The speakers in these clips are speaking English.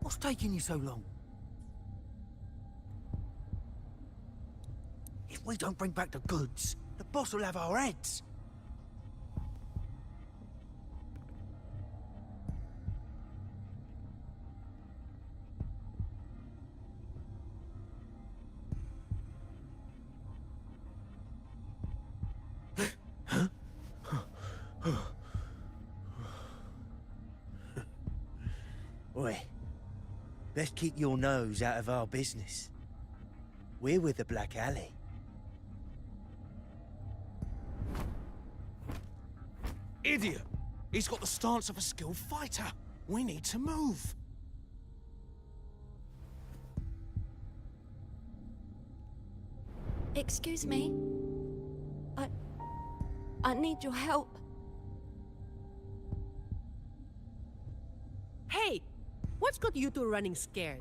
What's taking you so long? If we don't bring back the goods, the boss will have our heads. Oi, best keep your nose out of our business. We're with the Black Alley. Idiot! He's got the stance of a skilled fighter. We need to move. Excuse me. I need your help. Hey! What's got you two running scared?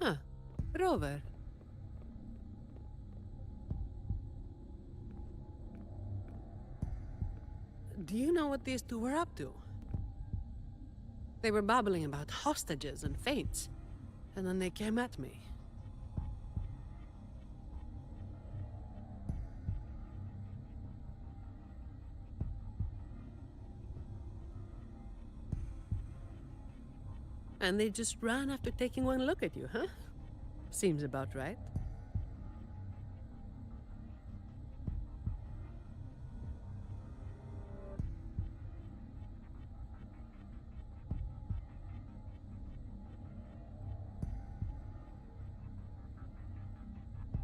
Huh. Rover. Do you know what these two were up to? They were babbling about hostages and fates, and then they came at me. And they just ran after taking one look at you, huh? Seems about right.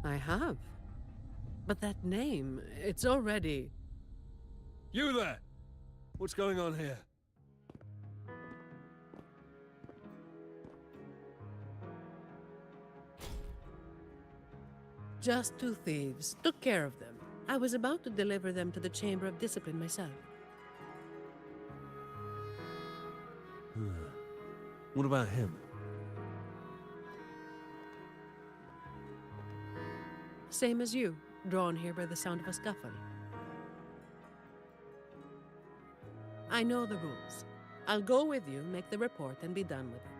I have. But that name, it's already... You there! What's going on here? Just two thieves. Took care of them. I was about to deliver them to the Chamber of Discipline myself. What about him? Same as you, drawn here by the sound of a scuffle. I know the rules. I'll go with you, make the report, and be done with it.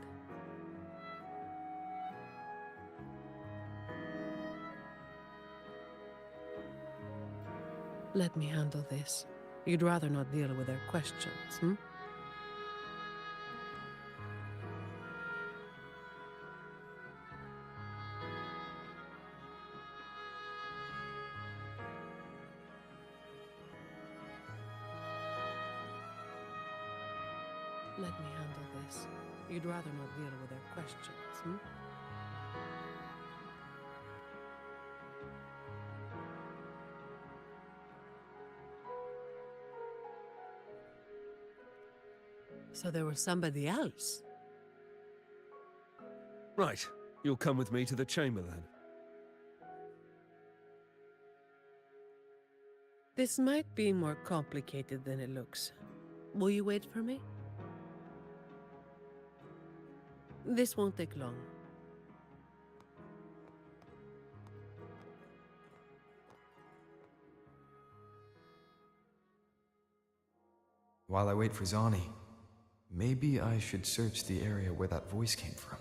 Let me handle this. You'd rather not deal with their questions, hmm? Let me handle this. You'd rather not deal with their questions, hmm? So there was somebody else? Right. You'll come with me to the chamber then. This might be more complicated than it looks. Will you wait for me? This won't take long. While I wait for Zani, maybe I should search the area where that voice came from.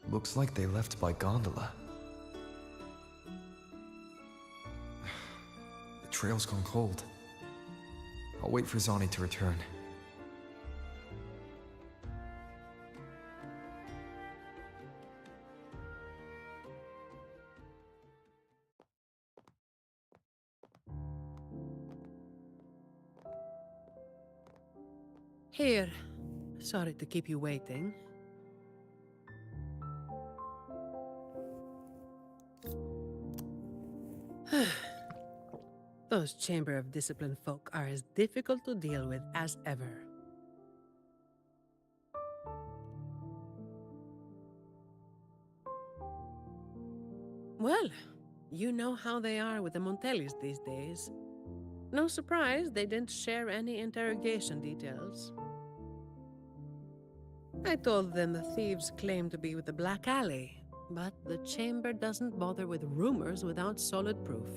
Looks like they left by gondola. The trail's gone cold. I'll wait for Zani to return. Here. Sorry to keep you waiting. Those Chamber of Discipline folk are as difficult to deal with as ever. Well, you know how they are with the Montellis these days. No surprise they didn't share any interrogation details. I told them the thieves claimed to be with the Black Alley, but the Chamber doesn't bother with rumors without solid proof.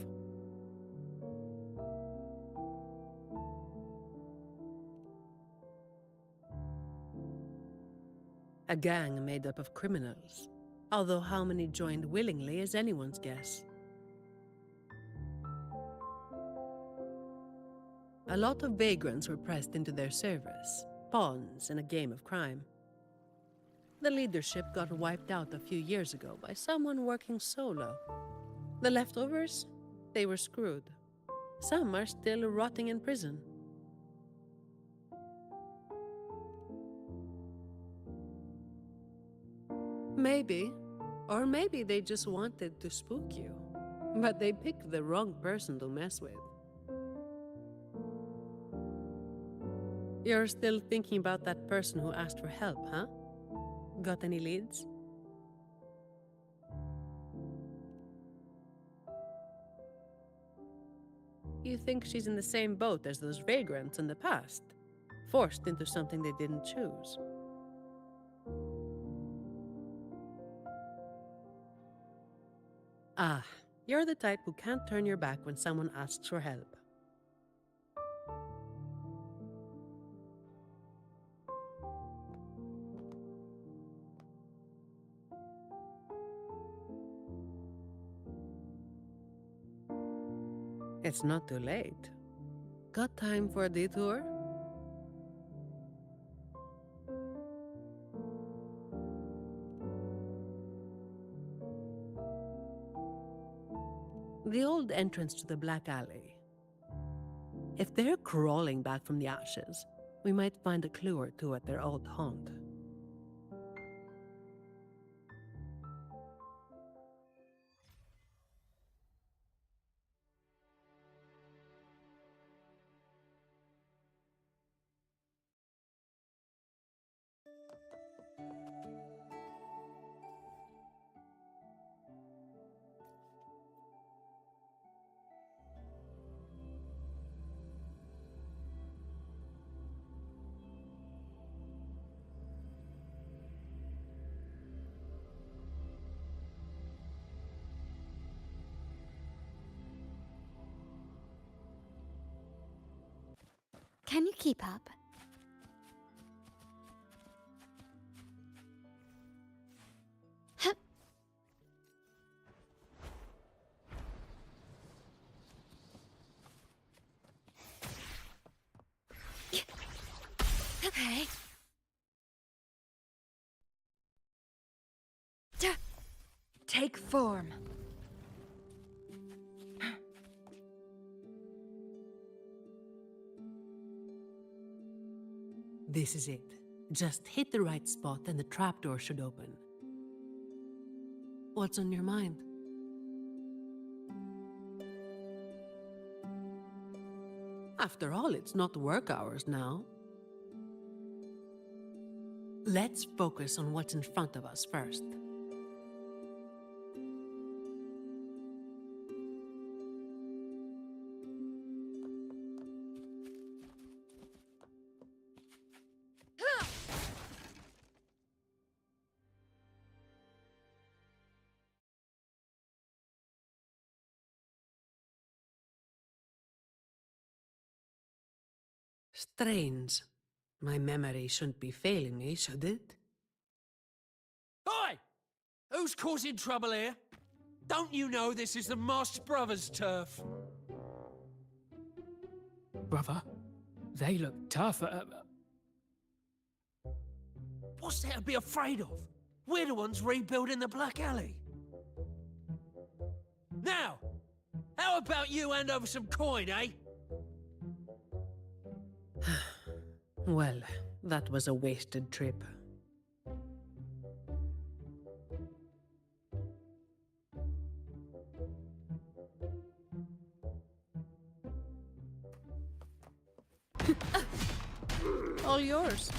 A gang made up of criminals, although how many joined willingly is anyone's guess. A lot of vagrants were pressed into their service, pawns in a game of crime. The leadership got wiped out a few years ago by someone working solo. The leftovers? They were screwed. Some are still rotting in prison. Maybe. Or maybe they just wanted to spook you. But they picked the wrong person to mess with. You're still thinking about that person who asked for help, huh? Got any leads? You think she's in the same boat as those vagrants in the past? Forced into something they didn't choose? Ah, you're the type who can't turn your back when someone asks for help. It's not too late. Got time for a detour? The old entrance to the Black Alley. If they're crawling back from the ashes, we might find a clue or two at their old haunt. Can you keep up? Hup. Okay. Take form. This is it. Just hit the right spot and the trapdoor should open. What's on your mind? After all, it's not work hours now. Let's focus on what's in front of us first. Strange. My memory shouldn't be failing me, should it? Oi! Who's causing trouble here? Don't you know this is the Moss Brothers' turf? Brother, they look tough. What's there to be afraid of? We're the ones rebuilding the Black Alley. Now, how about you hand over some coin, eh? Well, that was a wasted trip. All yours.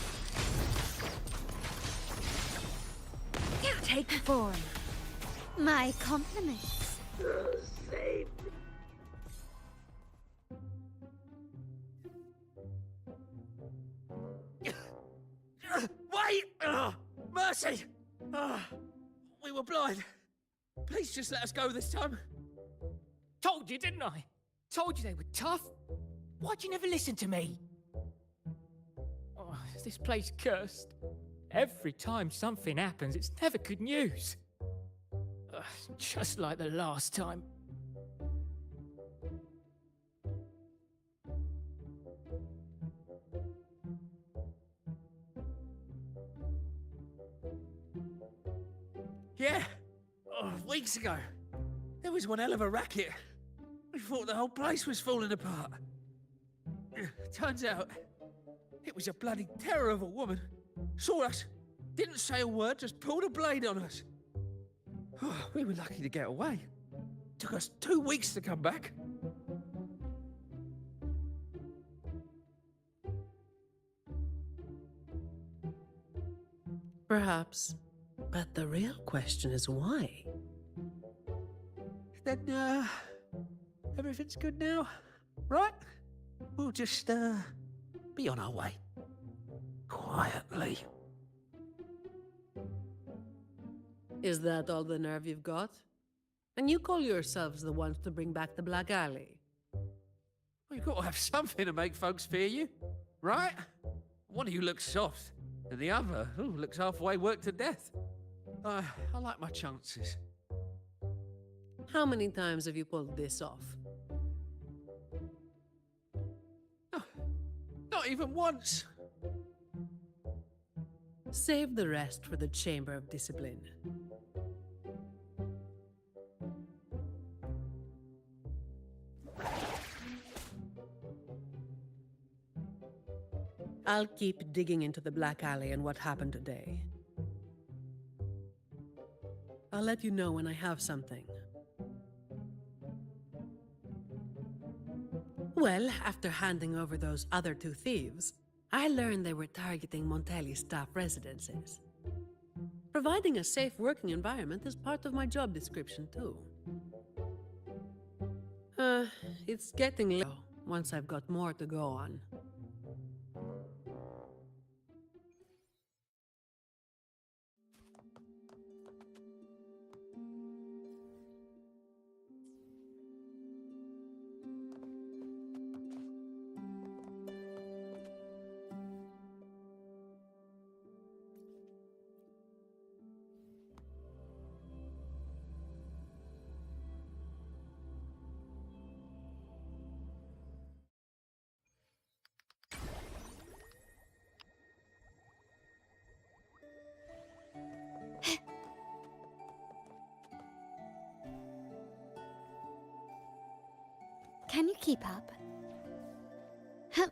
Take form. My compliments. Wait! Mercy! We were blind. Please just let us go this time. Told you, didn't I? Told you they were tough. Why'd you never listen to me? Oh, is this place cursed? Every time something happens, it's never good news. Just like the last time. Yeah, weeks ago. There was one hell of a racket. We thought the whole place was falling apart. Turns out, it was a bloody terror of a woman. Saw us, didn't say a word, just pulled a blade on us. We were lucky to get away. Took us 2 weeks to come back. Perhaps. But the real question is why? Then, everything's good now, right? We'll just, be on our way. Quietly. Is that all the nerve you've got? And you call yourselves the ones to bring back the Black Alley? Well, you've got to have something to make folks fear you, right? One of you looks soft, and the other looks halfway worked to death. I like my chances. How many times have you pulled this off? Oh, not even once. Save the rest for the Chamber of Discipline. I'll keep digging into the Black Alley and what happened today. I'll let you know when I have something. Well, after handing over those other 2 thieves, I learned they were targeting Montelli's staff residences. Providing a safe working environment is part of my job description, too. It's getting low once I've got more to go on. Can you keep up? Huh.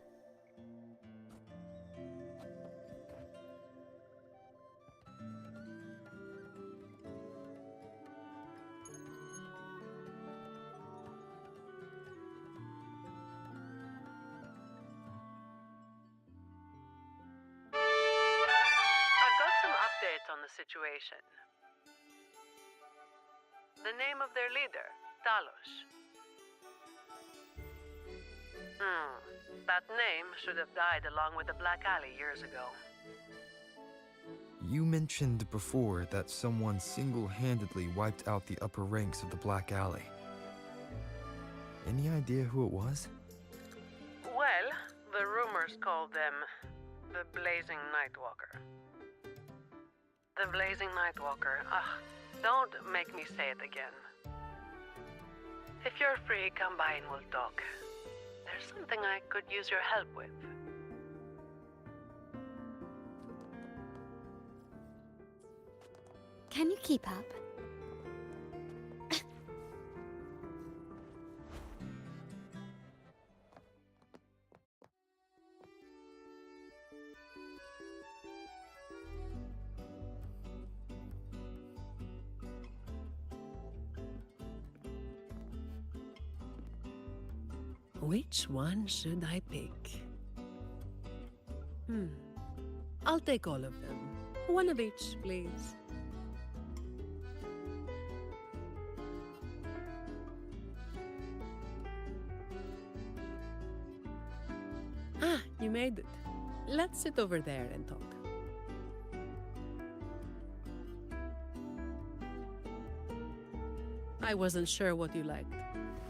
I've got some updates on the situation. The name of their leader, Talos. That name should have died along with the Black Alley years ago. You mentioned before that someone single-handedly wiped out the upper ranks of the Black Alley. Any idea who it was? Well, the rumors called them the Blazing Nightwalker. The Blazing Nightwalker, Don't make me say it again. If you're free, come by and we'll talk. There's something I could use your help with. Can you keep up? Which one should I pick? I'll take all of them. One of each, please. Ah, you made it. Let's sit over there and talk. I wasn't sure what you liked.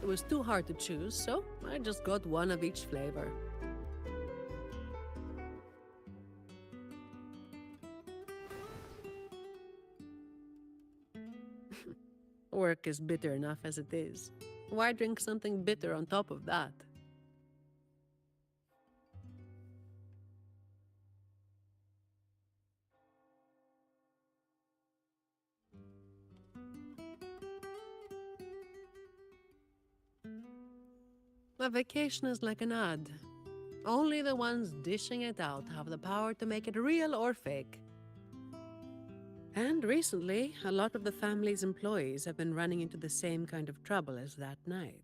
It was too hard to choose, so I just got one of each flavor. Work is bitter enough as it is. Why drink something bitter on top of that? A vacation is like an ad. Only the ones dishing it out have the power to make it real or fake. And recently, a lot of the family's employees have been running into the same kind of trouble as that night.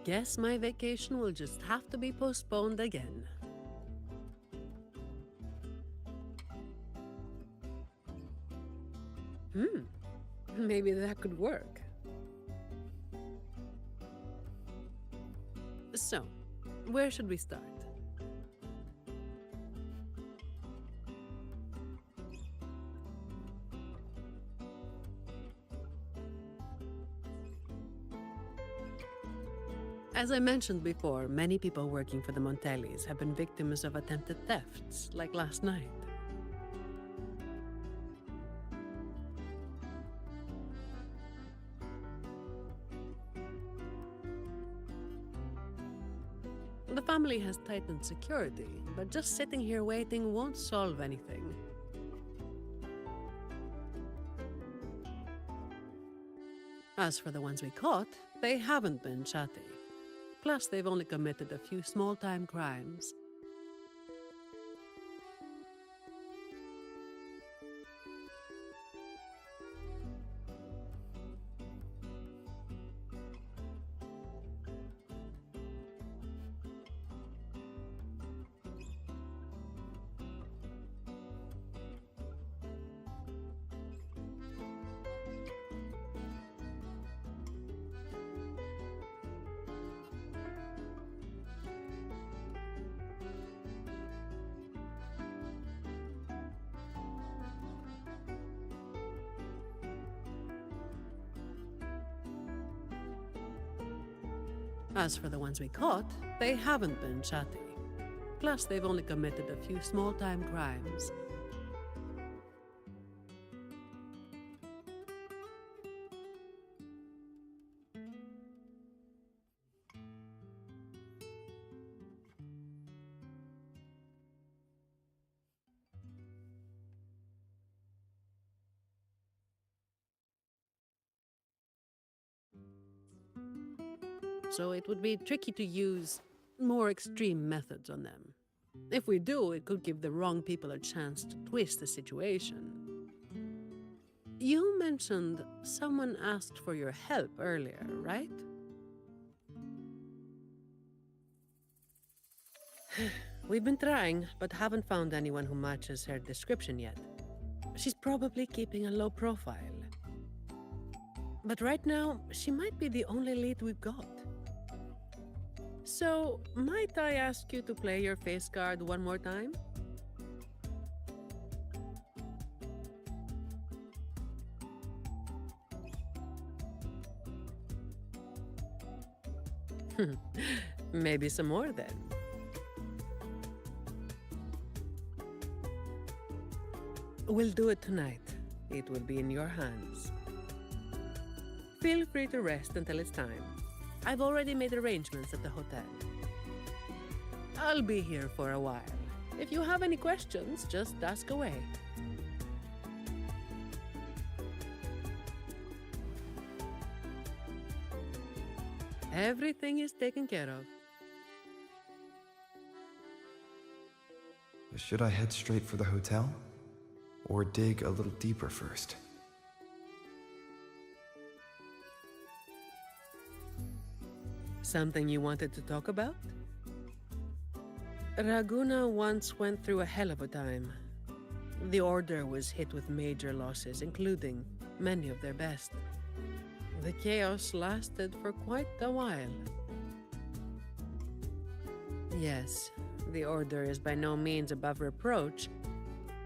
Guess my vacation will just have to be postponed again. Maybe that could work. So, where should we start? As I mentioned before, many people working for the Montellis have been victims of attempted thefts, like last night. The family has tightened security, but just sitting here waiting won't solve anything. As for the ones we caught, they haven't been chatty. Plus, they've only committed a few small-time crimes. As for the ones we caught, they haven't been chatty. Plus, they've only committed a few small-time crimes. So it would be tricky to use more extreme methods on them. If we do, it could give the wrong people a chance to twist the situation. You mentioned someone asked for your help earlier, right? We've been trying, but haven't found anyone who matches her description yet. She's probably keeping a low profile. But right now, she might be the only lead we've got. So, might I ask you to play your face card one more time? Maybe some more then. We'll do it tonight. it will be in your hands. Feel free to rest until it's time. I've already made arrangements at the hotel. I'll be here for a while. If you have any questions, just ask away. Everything is taken care of. Should I head straight for the hotel? Or dig a little deeper first? Something you wanted to talk about? Raguna once went through a hell of a time. The Order was hit with major losses, including many of their best. The chaos lasted for quite a while. Yes, the Order is by no means above reproach,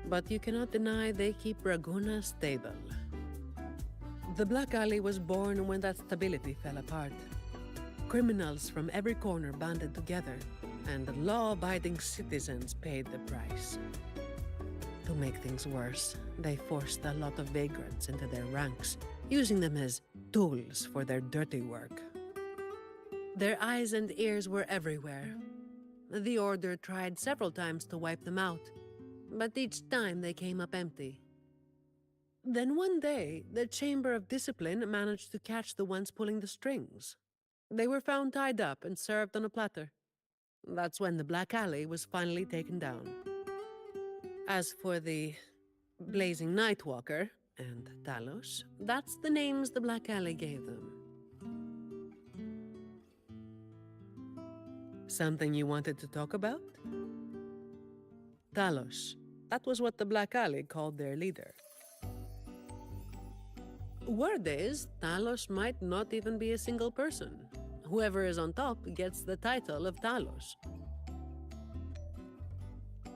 but you cannot deny they keep Raguna stable. The Black Alley was born when that stability fell apart. Criminals from every corner banded together, and law-abiding citizens paid the price. To make things worse, they forced a lot of vagrants into their ranks, using them as tools for their dirty work. Their eyes and ears were everywhere. The Order tried several times to wipe them out, but each time they came up empty. Then one day, the Chamber of Discipline managed to catch the ones pulling the strings. They were found tied up and served on a platter. That's when the Black Alley was finally taken down. As for the Blazing Nightwalker and Talos, that's the names the Black Alley gave them. Something you wanted to talk about? Talos. That was what the Black Alley called their leader. Word is, Talos might not even be a single person. Whoever is on top gets the title of Talos.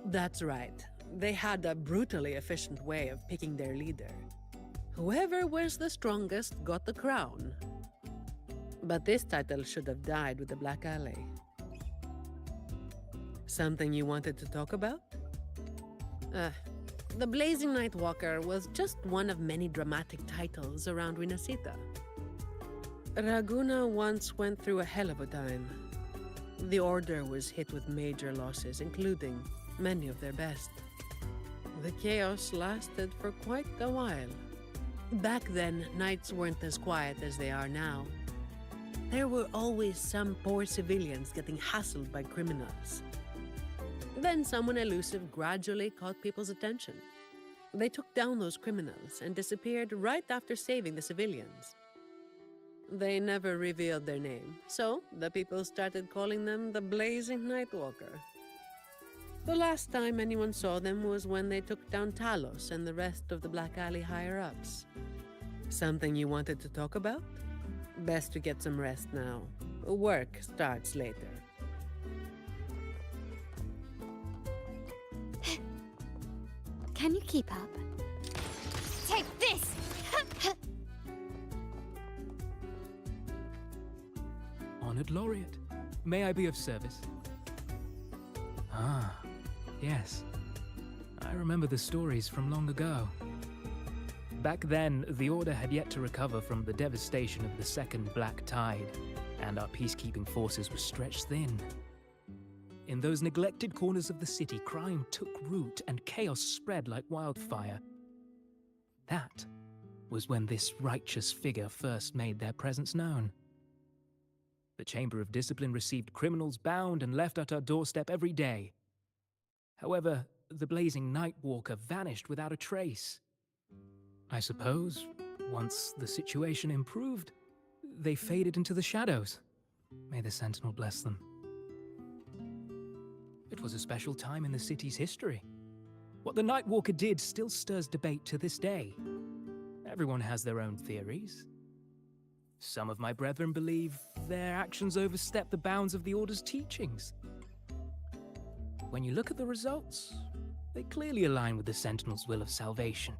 That's right. They had a brutally efficient way of picking their leader. Whoever was the strongest got the crown. But this title should have died with the Black Alley. Something you wanted to talk about? The Blazing Nightwalker was just one of many dramatic titles around Winasita. Raguna once went through a hell of a time. The Order was hit with major losses, including many of their best. The chaos lasted for quite a while. Back then, nights weren't as quiet as they are now. There were always some poor civilians getting hassled by criminals. Then someone elusive gradually caught people's attention. They took down those criminals and disappeared right after saving the civilians. They never revealed their name, so the people started calling them the Blazing Nightwalker. The last time anyone saw them was when they took down Talos and the rest of the Black Alley higher-ups. Something you wanted to talk about? Best to get some rest now. Work starts later. Can you keep up? Take this! Honored Laureate, may I be of service? Ah, yes. I remember the stories from long ago. Back then, the Order had yet to recover from the devastation of the Second Black Tide, and our peacekeeping forces were stretched thin. In those neglected corners of the city, crime took root and chaos spread like wildfire. That was when this righteous figure first made their presence known. The Chamber of Discipline received criminals bound and left at our doorstep every day. However, the Blazing Nightwalker vanished without a trace. I suppose, once the situation improved, they faded into the shadows. May the Sentinel bless them. It was a special time in the city's history. What the Nightwalker did still stirs debate to this day. Everyone has their own theories. Some of my brethren believe their actions overstep the bounds of the Order's teachings. When you look at the results, they clearly align with the Sentinel's will of salvation.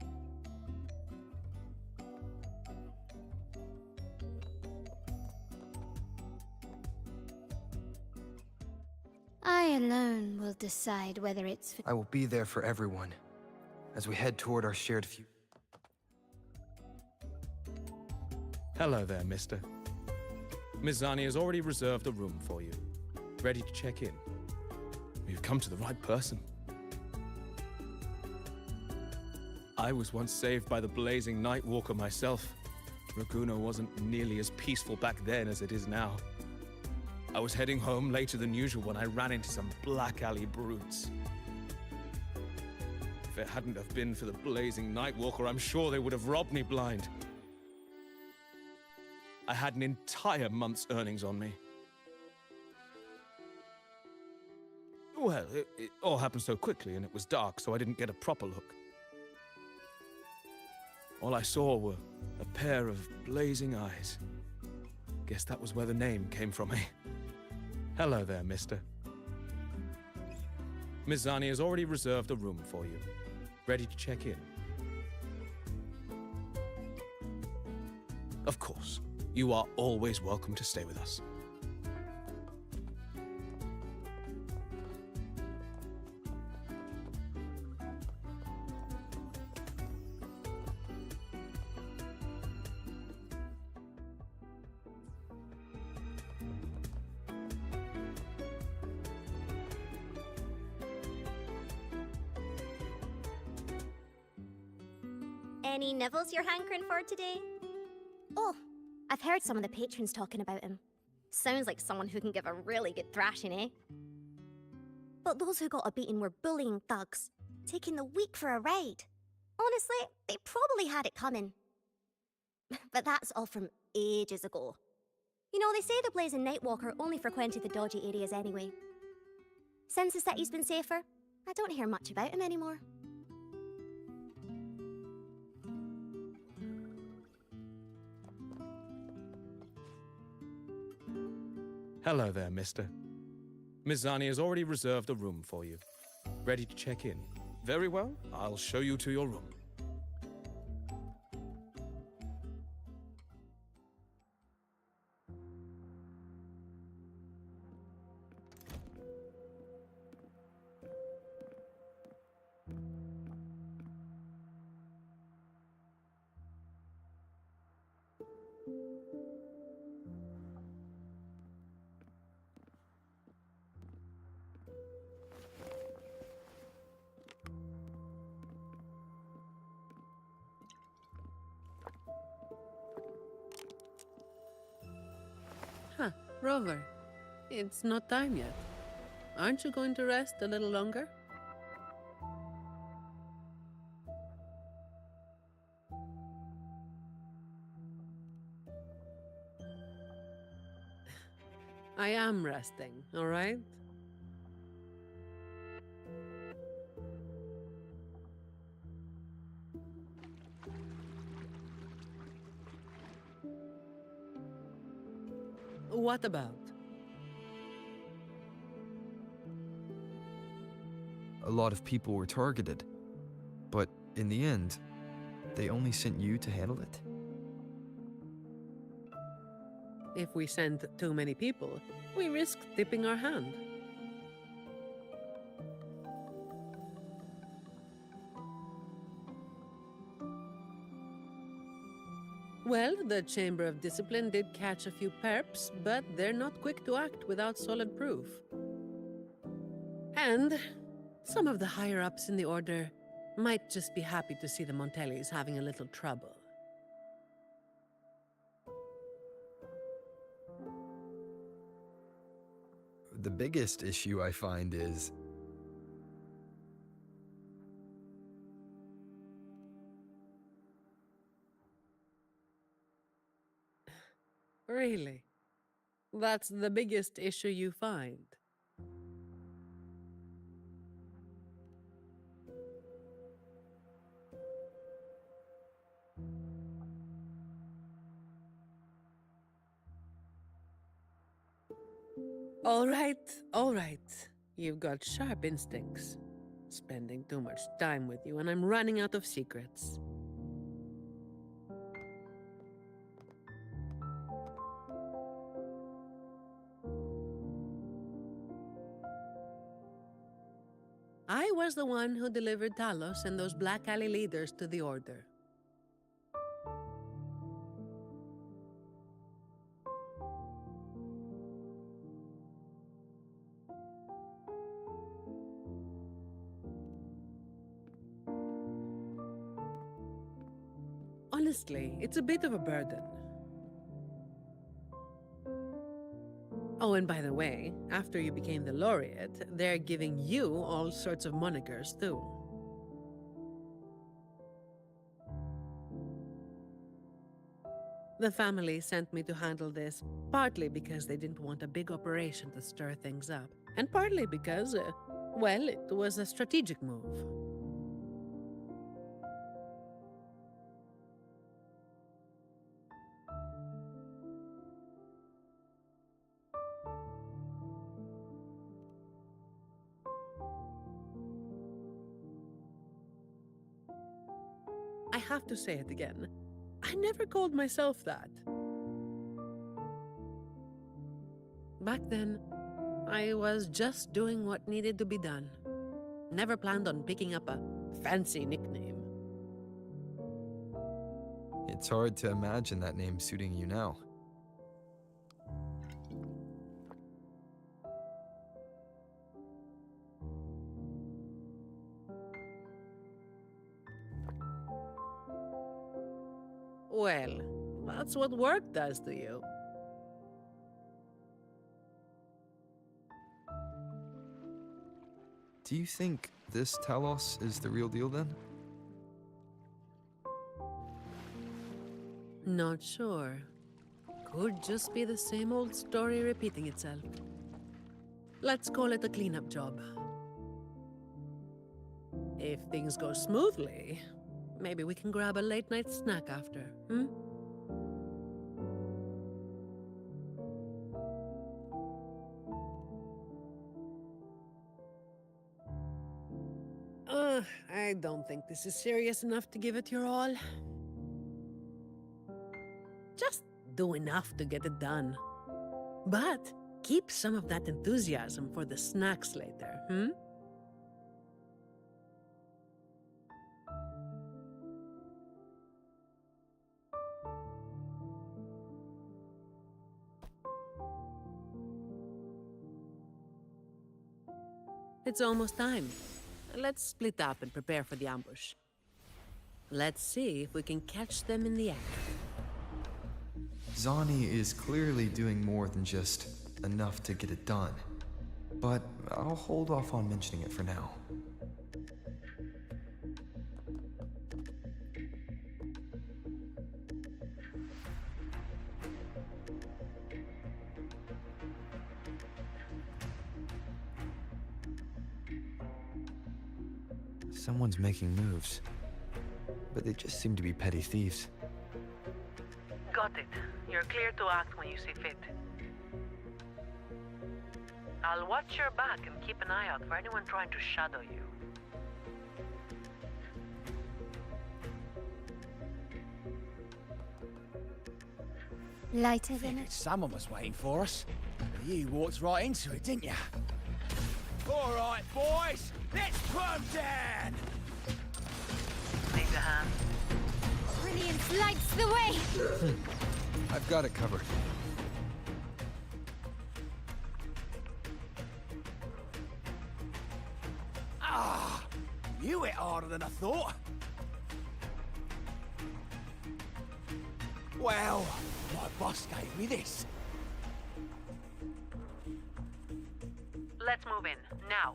I alone will decide whether it's for... I will be there for everyone as we head toward our shared future. Hello there, mister. Miss Zani has already reserved a room for you. Ready to check in. You've come to the right person. I was once saved by the blazing Nightwalker myself. Raguno wasn't nearly as peaceful back then as it is now. I was heading home later than usual when I ran into some black alley brutes. If it hadn't have been for the blazing Nightwalker, I'm sure they would have robbed me blind. I had an entire month's earnings on me. Well, it all happened so quickly and it was dark, so I didn't get a proper look. All I saw were a pair of blazing eyes. Guess that was where the name came from, eh? Hello there, mister. Miss Zani has already reserved a room for you. Ready to check in. Of course, you are always welcome to stay with us. Any nibbles you're hankering for today? Oh, I've heard some of the patrons talking about him. Sounds like someone who can give a really good thrashing, eh? But those who got a beating were bullying thugs, taking the weak for a ride. Honestly, they probably had it coming. But that's all from ages ago. You know, they say the Blazing Nightwalker only frequented the dodgy areas anyway. Since the city's been safer, I don't hear much about him anymore. Hello there, mister. Miss Zani has already reserved a room for you. Ready to check in. Very well, I'll show you to your room. Huh, Rover. It's not time yet. Aren't you going to rest a little longer? I am resting, all right? What about? A lot of people were targeted, but in the end, they only sent you to handle it? If we send too many people, we risk tipping our hand. Well, the Chamber of Discipline did catch a few perps, but they're not quick to act without solid proof. And some of the higher-ups in the Order might just be happy to see the Montellis having a little trouble. The biggest issue I find is... Really? That's the biggest issue you find? All right. You've got sharp instincts. Spending too much time with you, and I'm running out of secrets. I was the one who delivered Talos and those Black Alley leaders to the Order. Honestly, it's a bit of a burden. Oh, and by the way, after you became the laureate, they're giving you all sorts of monikers too. The family sent me to handle this, partly because they didn't want a big operation to stir things up, and partly because, well, it was a strategic move. I have to say it again. I never called myself that. Back then, I was just doing what needed to be done. Never planned on picking up a fancy nickname. It's hard to imagine that name suiting you now. Well, that's what work does to you. Do you think this Talos is the real deal then? Not sure. Could just be the same old story repeating itself. Let's call it a cleanup job. If things go smoothly, maybe we can grab a late-night snack after, hmm? I don't think this is serious enough to give it your all. Just do enough to get it done. But keep some of that enthusiasm for the snacks later, hmm? It's almost time. Let's split up and prepare for the ambush. Let's see if we can catch them in the act. Zani is clearly doing more than just enough to get it done. But I'll hold off on mentioning it for now. Someone's making moves, but they just seem to be petty thieves. Got it. You're clear to act when you see fit. I'll watch your back and keep an eye out for anyone trying to shadow you. Lighter than Figured someone was waiting for us. You walked right into it, didn't you? All right, boys, let's put 'em down. Need a hand? brilliance lights the way! I've got it covered. Ah, you hit harder than I thought. Well, my boss gave me this. Let's move in, now.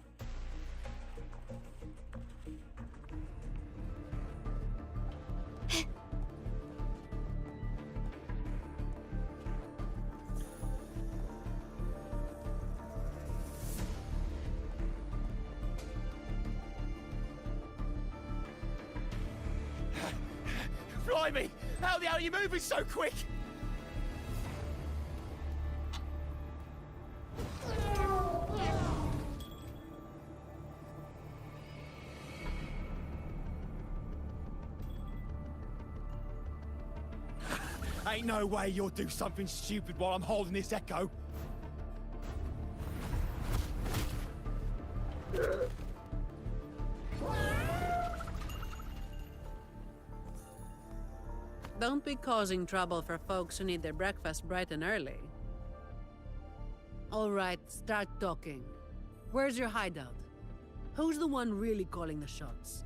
Blimey, how the hell are you moving so quick? Ain't no way you'll do something stupid while I'm holding this echo. Don't be causing trouble for folks who need their breakfast bright and early. All right, start talking. Where's your hideout? Who's the one really calling the shots?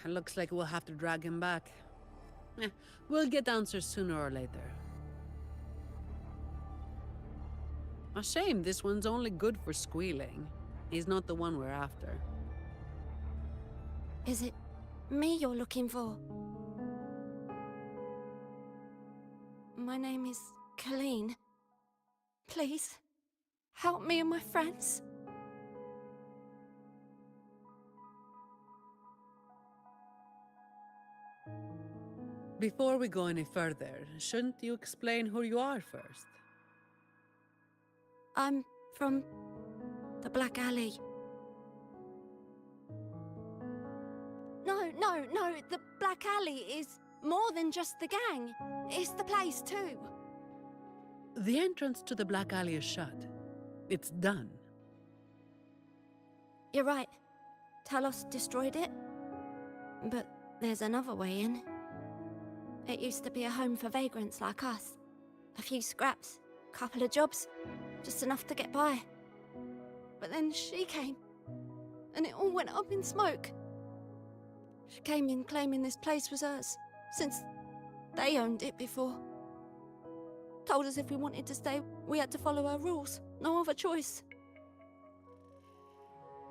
Looks like we'll have to drag him back. We'll get answers sooner or later. A shame this one's only good for squealing. He's not the one we're after. Is it me you're looking for? My name is Colleen. Please, help me and my friends. Before we go any further, shouldn't you explain who you are first? I'm from the Black Alley. No, the Black Alley is more than just the gang. It's the place too. The entrance to the Black Alley is shut. It's done. You're right. Talos destroyed it. But there's another way in. It used to be a home for vagrants like us. A few scraps, couple of jobs, just enough to get by. But then she came, and it all went up in smoke. She came in claiming this place was hers, since they owned it before. Told us if we wanted to stay, we had to follow her rules. No other choice.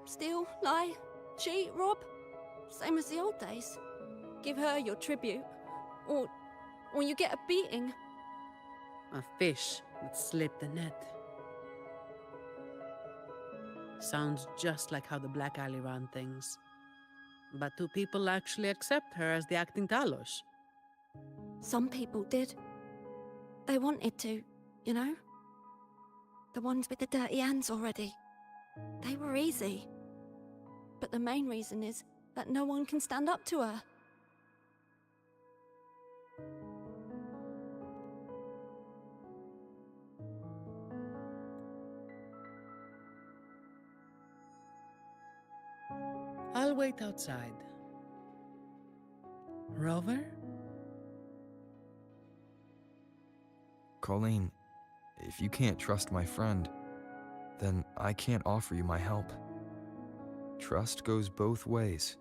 Steal, lie, cheat, rob. Same as the old days. Give her your tribute, or you get a beating. A fish that slipped the net. Sounds just like how the Black Alley ran things. But do people actually accept her as the acting Talos? Some people did. They wanted to, you know? The ones with the dirty hands already. They were easy. But the main reason is that no one can stand up to her. I'll wait outside. Rover? Colleen, if you can't trust my friend, then I can't offer you my help. Trust goes both ways.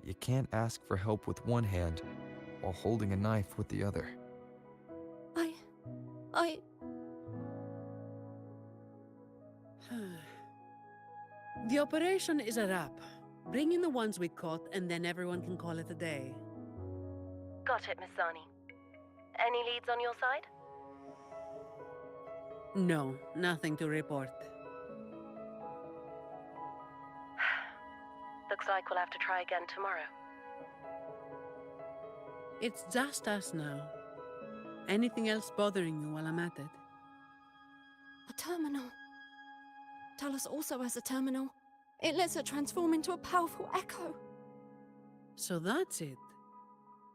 You can't ask for help with one hand while holding a knife with the other. I... The operation is a wrap. Bring in the ones we caught, and then everyone can call it a day. Got it, Miss Zani. Any leads on your side? No, nothing to report. Looks like we'll have to try again tomorrow. It's just us now. Anything else bothering you while I'm at it? A terminal. Talos also has a terminal. It lets her transform into a powerful echo. So that's it.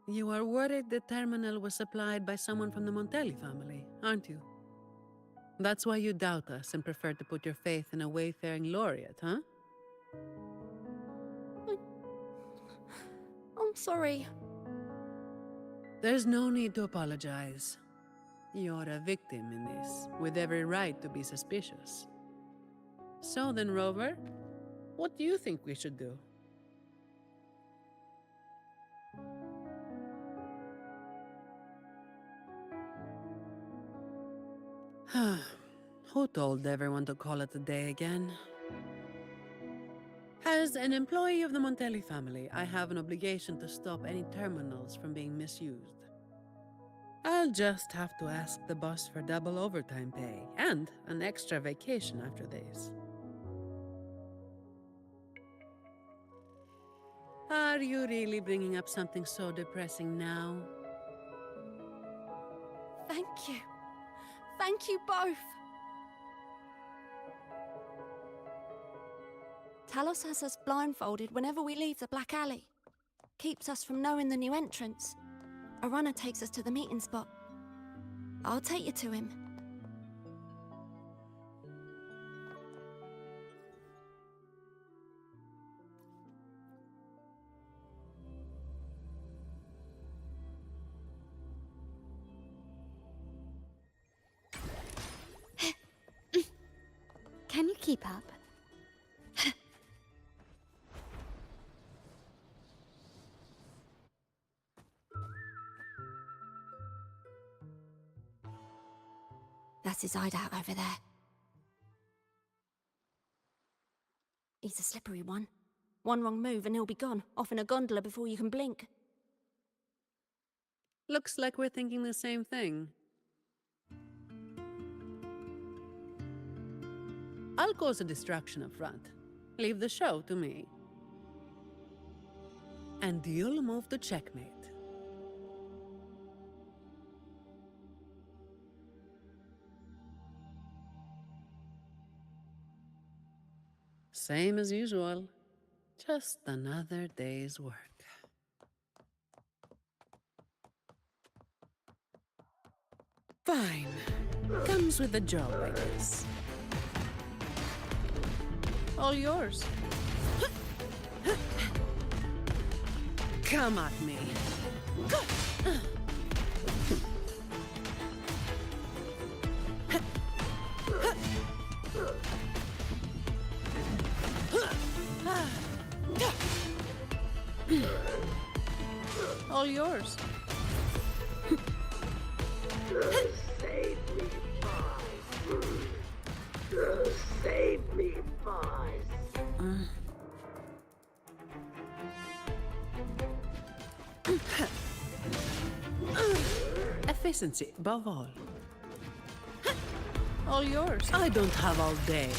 You are worried the terminal was supplied by someone from the Montelli family, aren't you? That's why you doubt us and prefer to put your faith in a wayfaring laureate, huh? I'm sorry. There's no need to apologize. You're a victim in this, with every right to be suspicious. So then, Rover, what do you think we should do? Who told everyone to call it a day again? As an employee of the Montelli family, I have an obligation to stop any terminals from being misused. I'll just have to ask the boss for double overtime pay and an extra vacation after this. Are you really bringing up something so depressing now? Thank you. Thank you both. Talos has us blindfolded whenever we leave the Black Alley. Keeps us from knowing the new entrance. A runner takes us to the meeting spot. I'll take you to him. Can you keep up? That's his hideout over there. He's a slippery one. One wrong move and he'll be gone, off in a gondola before you can blink. Looks like we're thinking the same thing. I'll cause a distraction up front. Leave the show to me. And you'll move to checkmate. Same as usual. Just another day's work. Fine. Comes with the job, I guess. All yours. Come at me. All yours. Save me, boys. Save me, boys. Efficiency, above all. All yours. I don't have all day.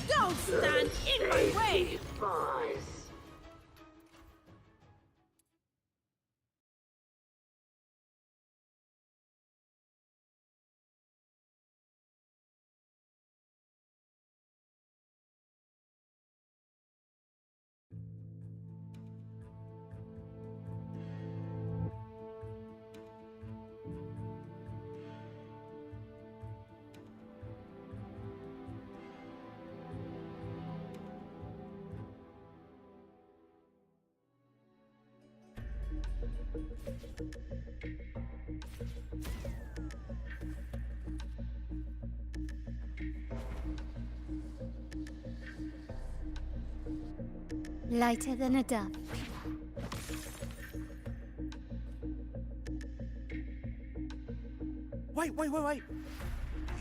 Don't stand in my way! Boys. Lighter than a dove. Wait.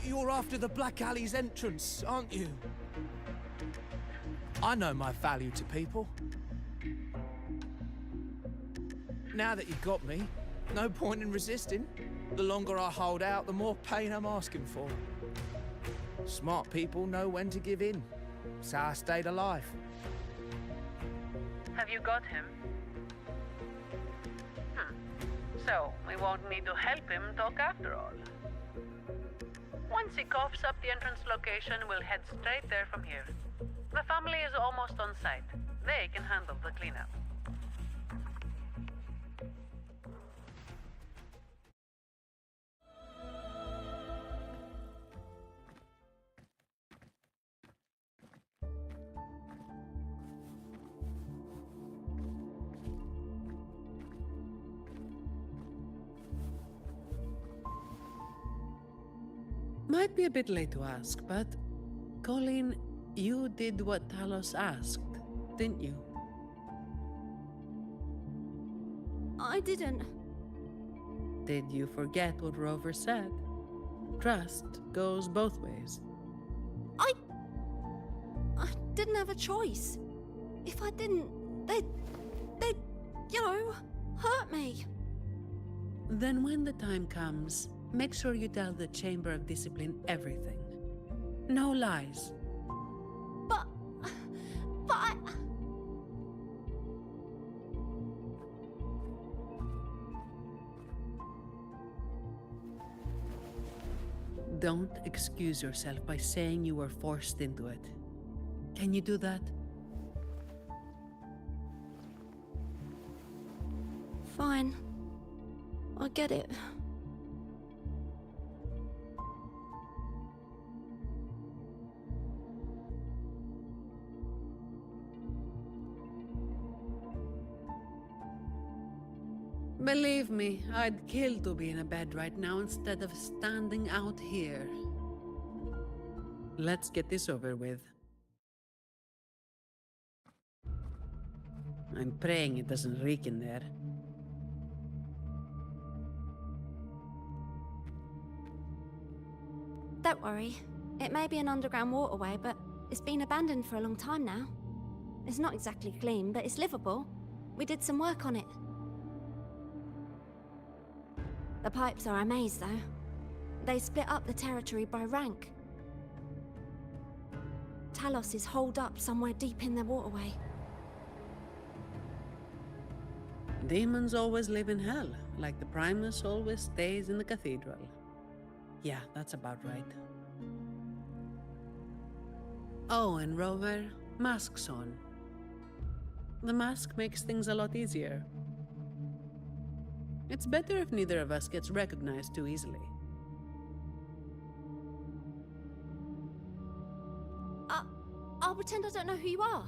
You're after the Black Alley's entrance, aren't you? I know my value to people. Now that you've got me, no point in resisting. The longer I hold out, the more pain I'm asking for. Smart people know when to give in. It's how I stayed alive. Have you got him? So, we won't need to help him talk after all. Once he coughs up the entrance location, we'll head straight there from here. The family is almost on site. They can handle the cleanup. Might be a bit late to ask, but Colleen, you did what Talos asked, didn't you? I didn't. Did you forget what Rover said? Trust goes both ways. I didn't have a choice. If I didn't, they'd, hurt me. Then when the time comes, make sure you tell the Chamber of Discipline everything. No lies. But I... Don't excuse yourself by saying you were forced into it. Can you do that? Fine. I get it. Believe me, I'd kill to be in a bed right now instead of standing out here. Let's get this over with. I'm praying it doesn't reek in there. Don't worry. It may be an underground waterway, but it's been abandoned for a long time now. It's not exactly clean, but it's livable. We did some work on it. The pipes are a maze, though. They split up the territory by rank. Talos is holed up somewhere deep in the waterway. Demons always live in hell, like the Primus always stays in the cathedral. Yeah, that's about right. Oh, and Rover, mask's on. The mask makes things a lot easier. It's better if neither of us gets recognized too easily. I'll pretend I don't know who you are.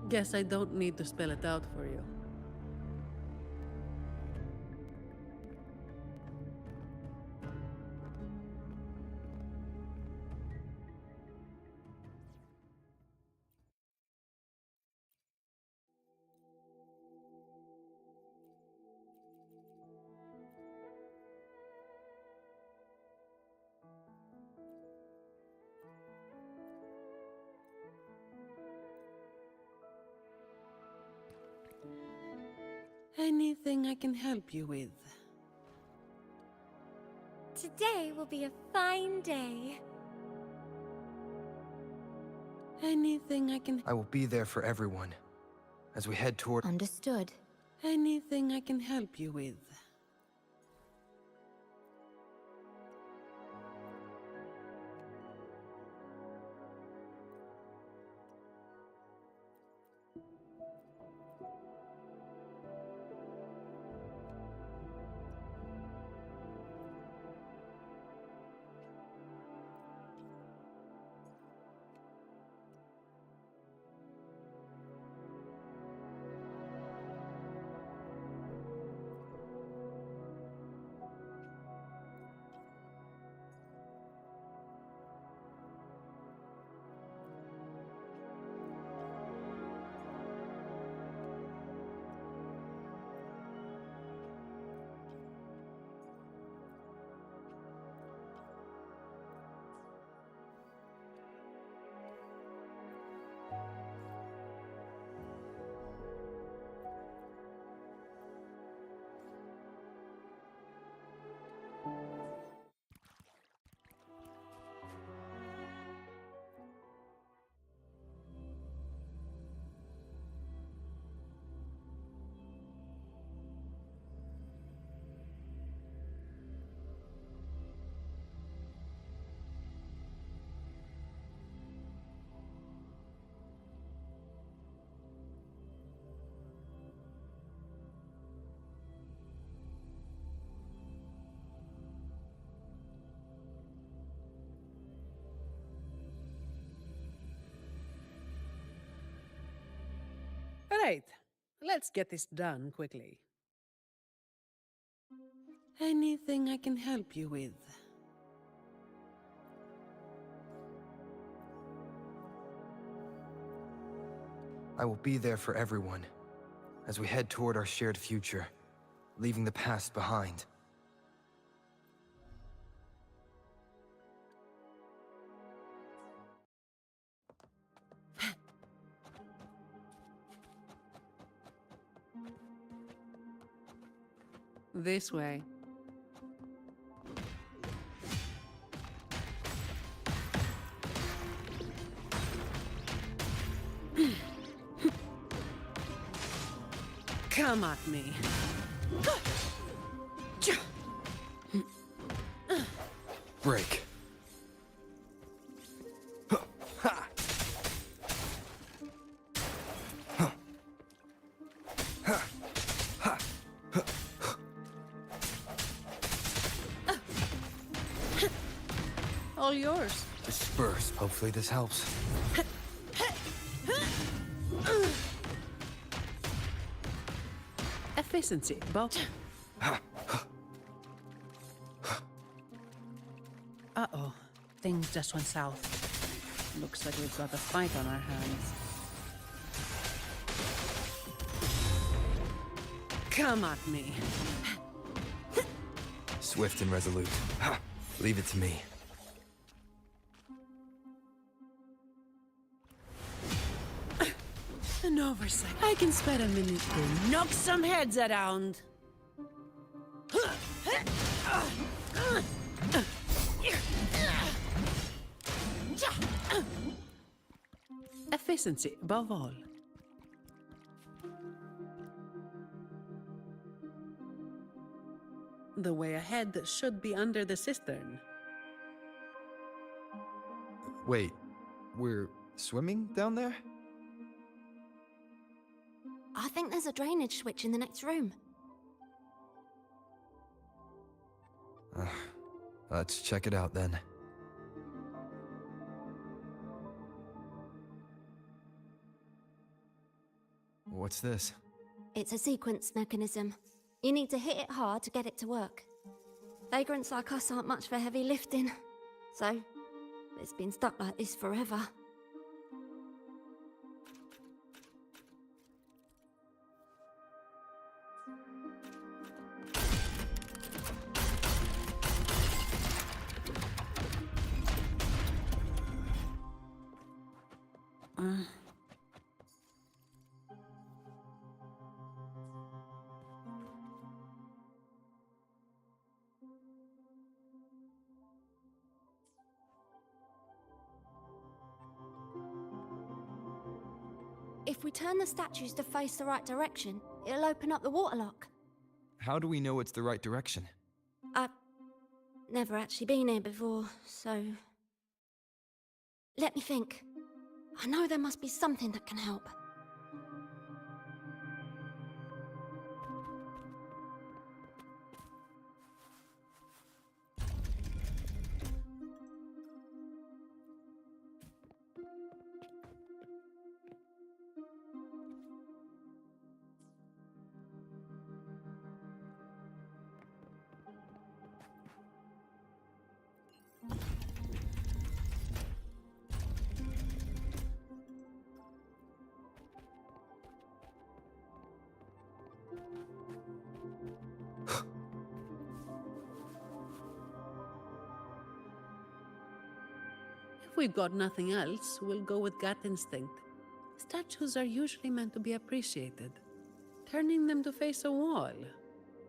Guess I don't need to spell it out for you. Anything I can help you with? Today will be a fine day. Anything I can... I will be there for everyone as we head toward... Understood. Anything I can help you with? Right, let's get this done quickly. Anything I can help you with? I will be there for everyone as we head toward our shared future, leaving the past behind. This way. Come at me. Break. All yours. Disperse. Hopefully this helps. Efficiency, but... Uh-oh. Things just went south. Looks like we've got a fight on our hands. Come at me. Swift and resolute. Leave it to me. An oversight. I can spare a minute to knock some heads around. Efficiency above all. The way ahead should be under the cistern. Wait, we're swimming down there? I think there's a drainage switch in the next room. Let's check it out then. What's this? It's a sequence mechanism. You need to hit it hard to get it to work. Vagrants like us aren't much for heavy lifting, so it's been stuck like this forever. If we turn the statues to face the right direction, it'll open up the waterlock. How do we know it's the right direction? I've never actually been here before, so... Let me think. I know there must be something that can help. If we've got nothing else, we'll go with gut instinct. Statues are usually meant to be appreciated. Turning them to face a wall,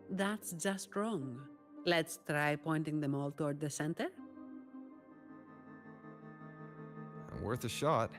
that's just wrong. Let's try pointing them all toward the center. Worth a shot.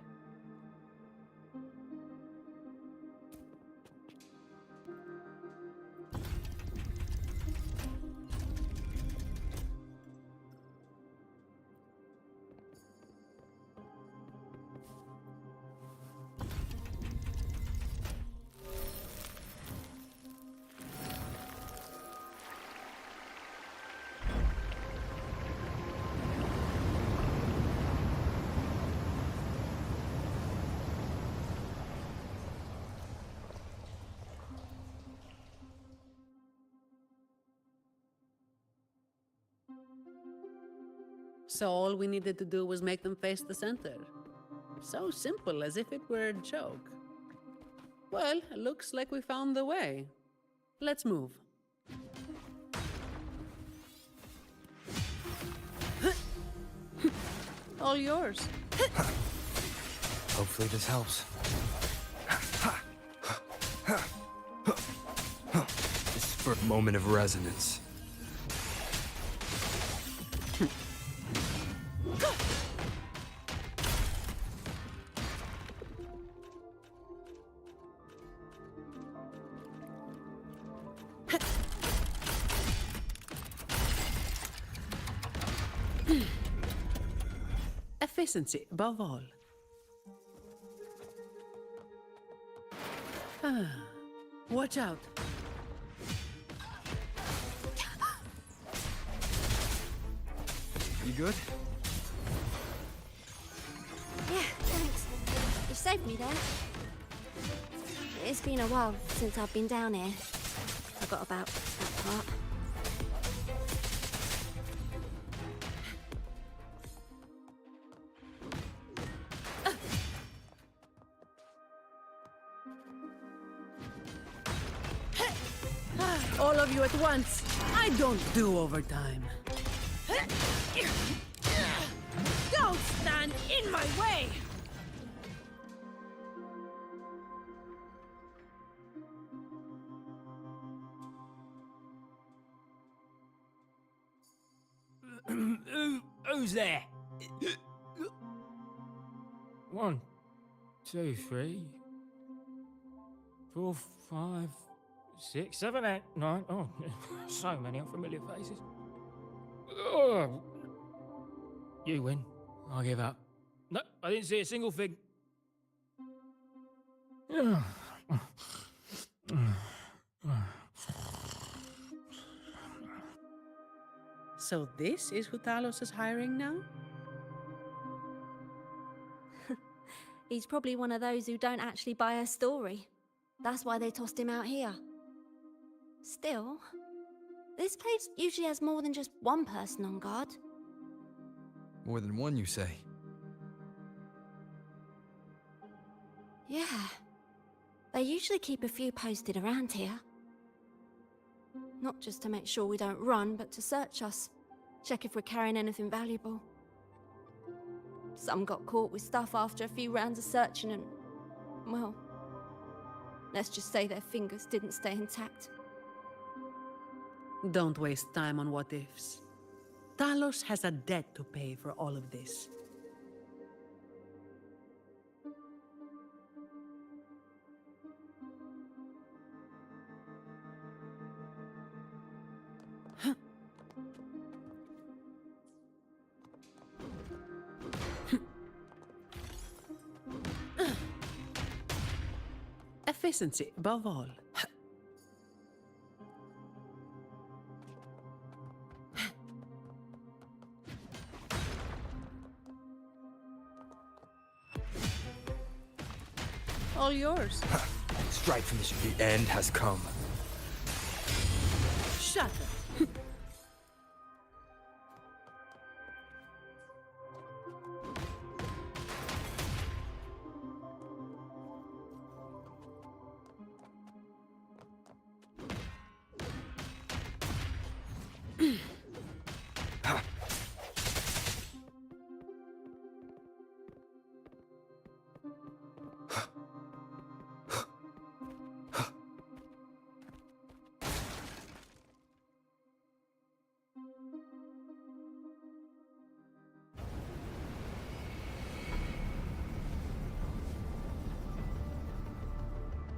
So all we needed to do was make them face the center. So simple, as if it were a joke. Well, looks like we found the way. Let's move. All yours. Hopefully this helps. This is for a moment of resonance. Efficiency above all. Watch out. You good? Yeah, thanks. You saved me there. It's been a while since I've been down here. Forgot about that part. All of you at once. I don't do overtime. Don't stand in my way! Who's there? 1, 2, 3, 4, 5, 6, 7, 8, 9. Oh, so many unfamiliar faces. Oh. You win. I'll give up. No, I didn't see a single thing. So this is who Talos is hiring now? He's probably one of those who don't actually buy a story. That's why they tossed him out here. Still, this place usually has more than just one person on guard. More than one, you say? Yeah. They usually keep a few posted around here. Not just to make sure we don't run, but to search us. Check if we're carrying anything valuable. Some got caught with stuff after a few rounds of searching and, well, let's just say their fingers didn't stay intact. Don't waste time on what-ifs. Talos has a debt to pay for all of this. Efficiency, above all. All yours. Strike from the end has come. Shut up.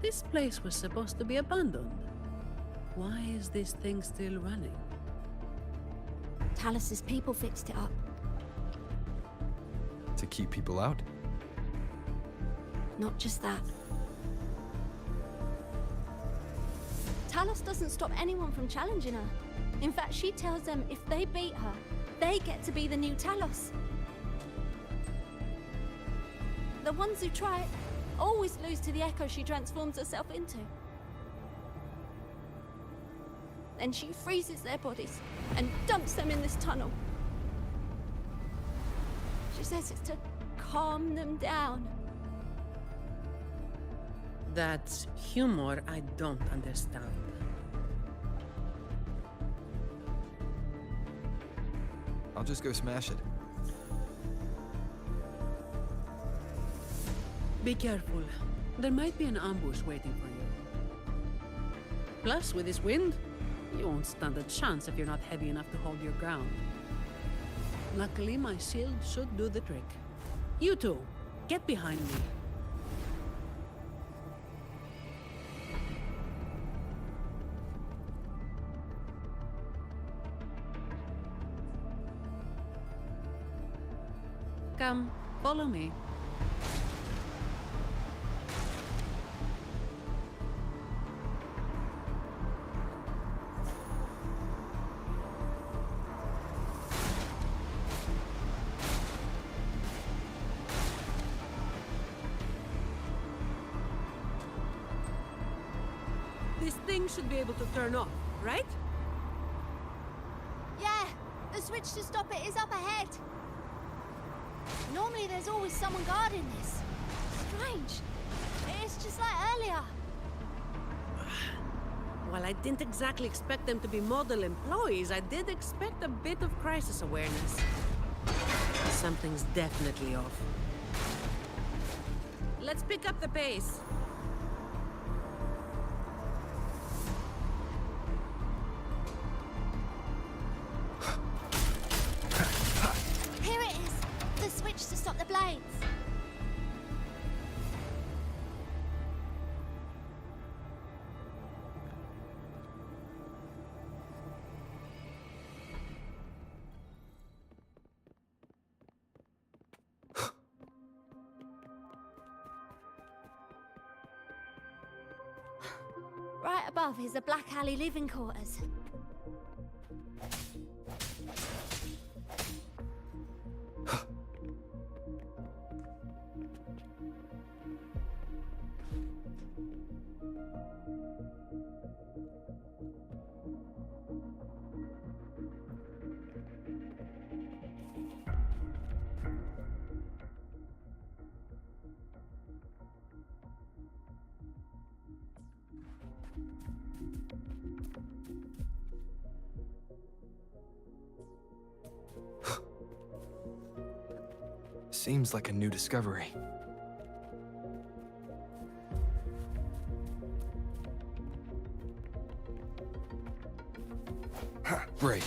This place was supposed to be abandoned. Why is this thing still running? Talos's people fixed it up. To keep people out? Not just that. Talos doesn't stop anyone from challenging her. In fact, she tells them if they beat her, they get to be the new Talos. The ones who try it always lose to the echo she transforms herself into. Then she freezes their bodies and dumps them in this tunnel. She says it's to calm them down. That's humor I don't understand. I'll just go smash it. Be careful. There might be an ambush waiting for you. Plus, with this wind, you won't stand a chance if you're not heavy enough to hold your ground. Luckily, my shield should do the trick. You two, get behind me. Come, follow me. This thing should be able to turn off, right? Yeah, the switch to stop it is up ahead. Normally there's always someone guarding this. Strange. It's just like earlier. While I didn't exactly expect them to be model employees, I did expect a bit of crisis awareness. Something's definitely off. Let's pick up the pace. Here it is! The switch to stop the blades! Right above is the Black Alley living quarters. Seems like a new discovery. Break.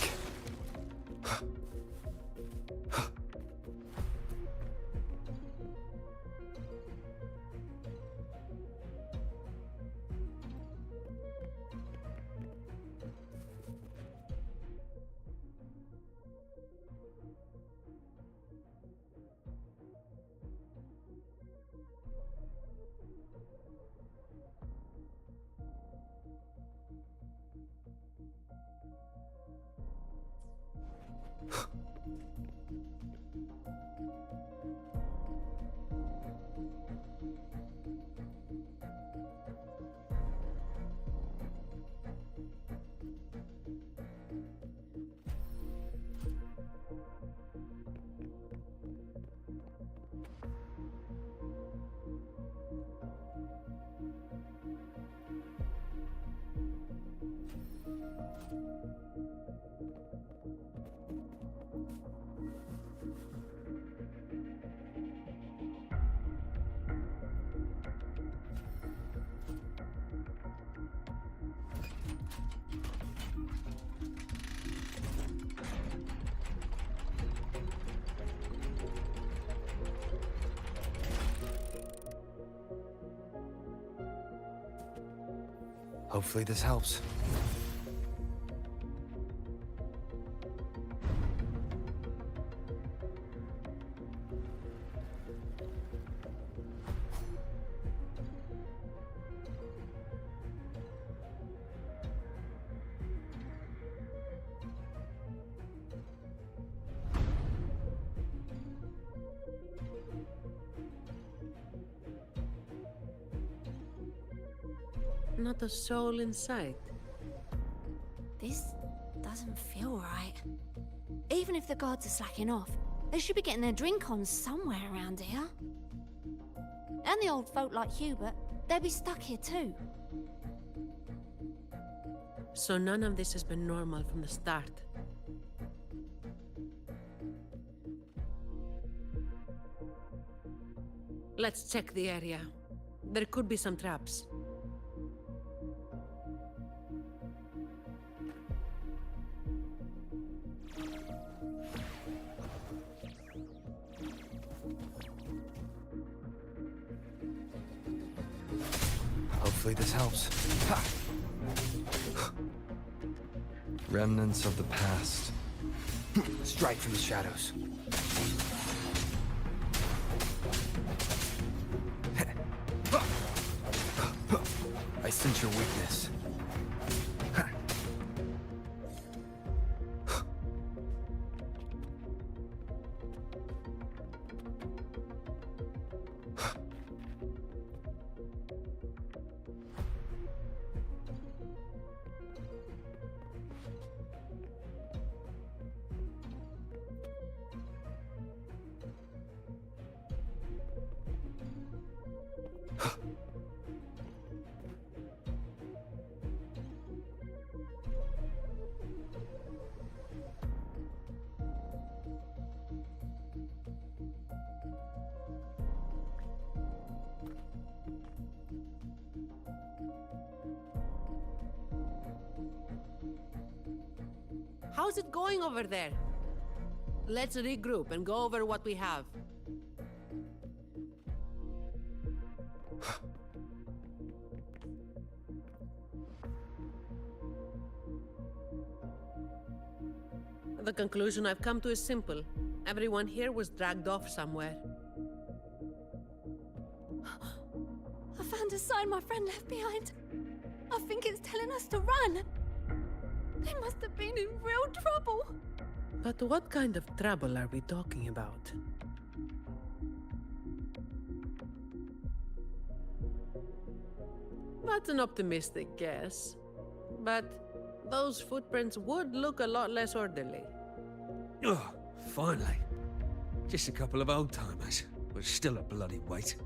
Hopefully this helps. Not a soul in sight. This doesn't feel right. Even if the guards are slacking off, they should be getting their drink on somewhere around here. And the old folk like Hubert, they'll be stuck here too. So none of this has been normal from the start. Let's check the area. There could be some traps. Hopefully this helps. Ha! Remnants of the past. Strike from the shadows. I sense your weakness. How's it going over there? Let's regroup and go over what we have. The conclusion I've come to is simple. Everyone here was dragged off somewhere. I found a sign my friend left behind. I think it's telling us to run. They must have been in real trouble. But what kind of trouble are we talking about? That's an optimistic guess. But those footprints would look a lot less orderly. Oh, finally. Just a couple of old-timers, but still a bloody weight.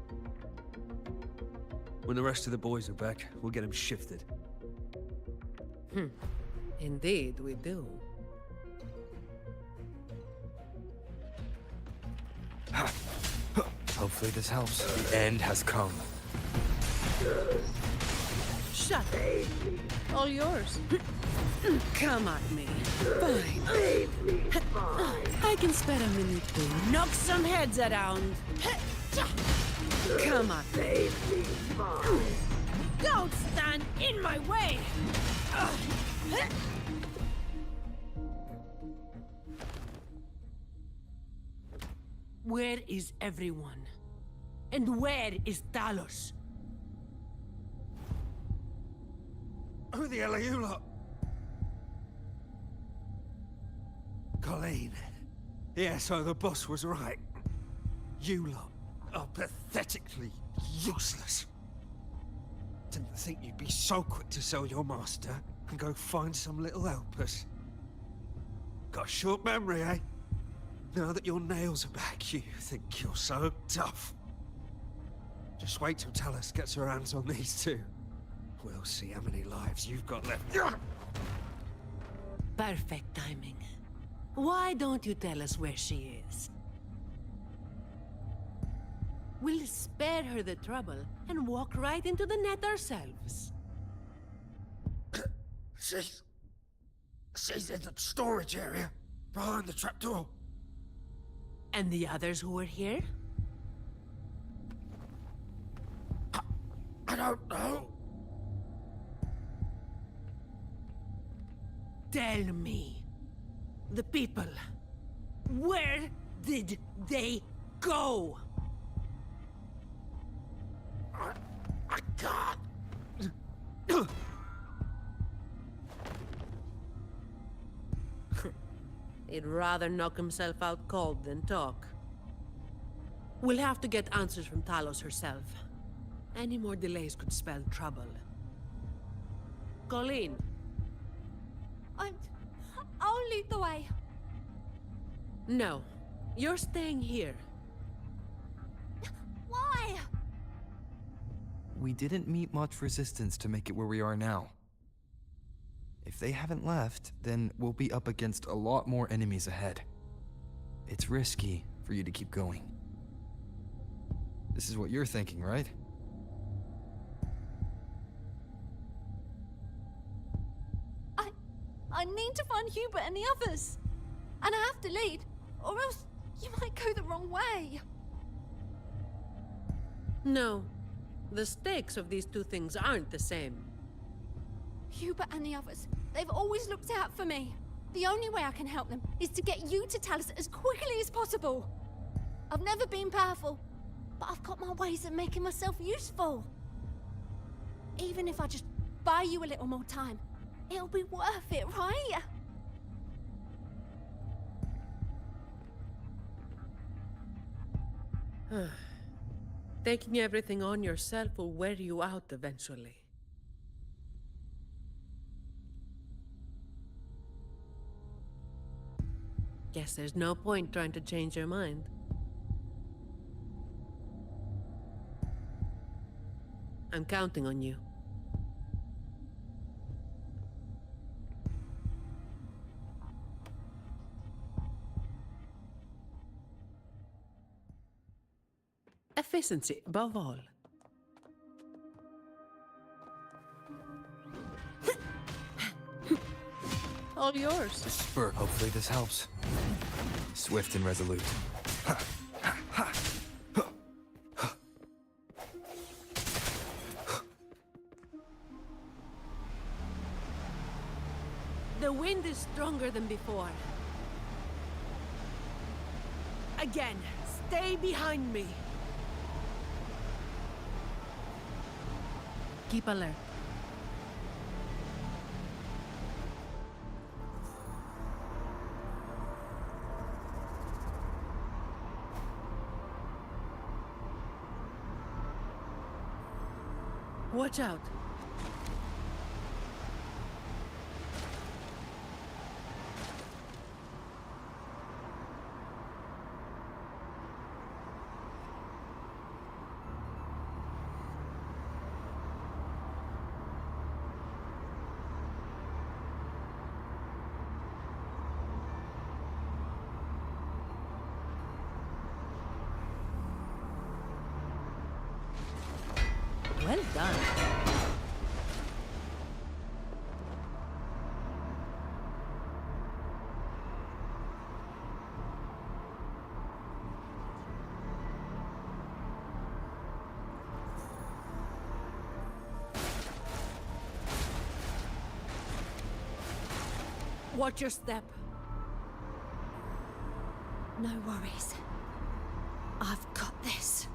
When the rest of the boys are back, we'll get them shifted. Indeed, we do. Hopefully this helps. The end has come. Shut up. All yours. Come at me. Fine. I can spare a minute to knock some heads around. Come at me. Don't stand in my way. Where is everyone? And where is Talos? Who the hell are you lot? Colleen. Yeah, so the boss was right. You lot are pathetically useless. Didn't think you'd be so quick to sell your master and go find some little helpers. Got a short memory, eh? Now that your nails are back, you think you're so tough. Just wait till Talos gets her hands on these two. We'll see how many lives you've got left. Perfect timing. Why don't you tell us where she is? We'll spare her the trouble and walk right into the net ourselves. She's in the storage area, behind the trapdoor. And the others who were here? I don't know. Tell me. The people. Where did they go? I can't. He'd rather knock himself out cold than talk. We'll have to get answers from Talos herself. Any more delays could spell trouble. Colleen. I'll lead the way. No. You're staying here. Why? We didn't meet much resistance to make it where we are now. If they haven't left, then we'll be up against a lot more enemies ahead. It's risky for you to keep going. This is what you're thinking, right? I need to find Hubert and the others. And I have to lead, or else you might go the wrong way. No. The stakes of these two things aren't the same. Hubert and the others, they've always looked out for me. The only way I can help them is to get you to Talos as quickly as possible. I've never been powerful, but I've got my ways of making myself useful. Even if I just buy you a little more time, it'll be worth it, right? Taking everything on yourself will wear you out eventually. Guess there's no point trying to change your mind. I'm counting on you. Efficiency above all. All yours. The spur. Hopefully this helps. Swift and resolute. The wind is stronger than before. Again, stay behind me. Keep alert. Watch out. Well done. Watch your step. No worries. I've got this.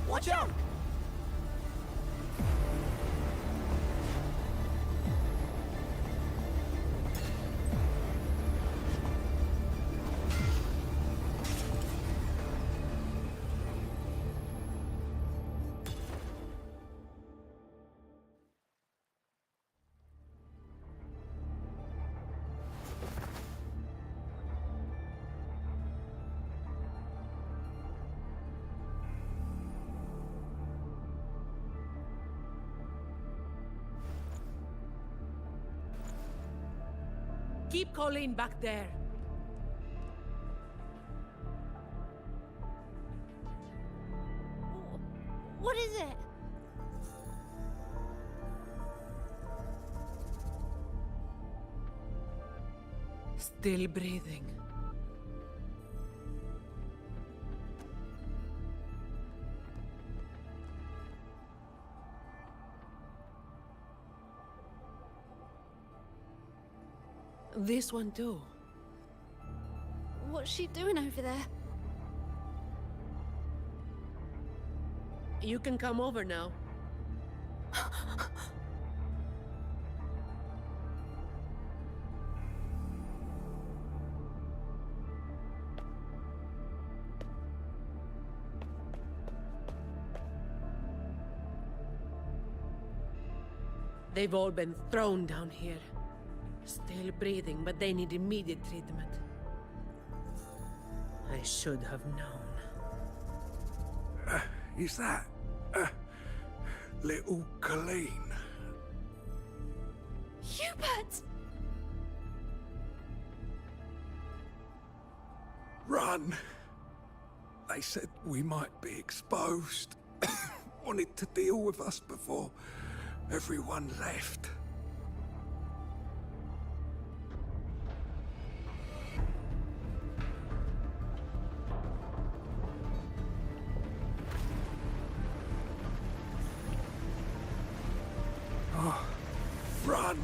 Watch out! Keep Colleen back there. What is it? Still breathing. This one too. What's she doing over there? You can come over now. They've all been thrown down here. Still breathing, but they need immediate treatment. I should have known. Is that... little Colleen? Hubert! Run! They said we might be exposed. Wanted to deal with us before everyone left. Run!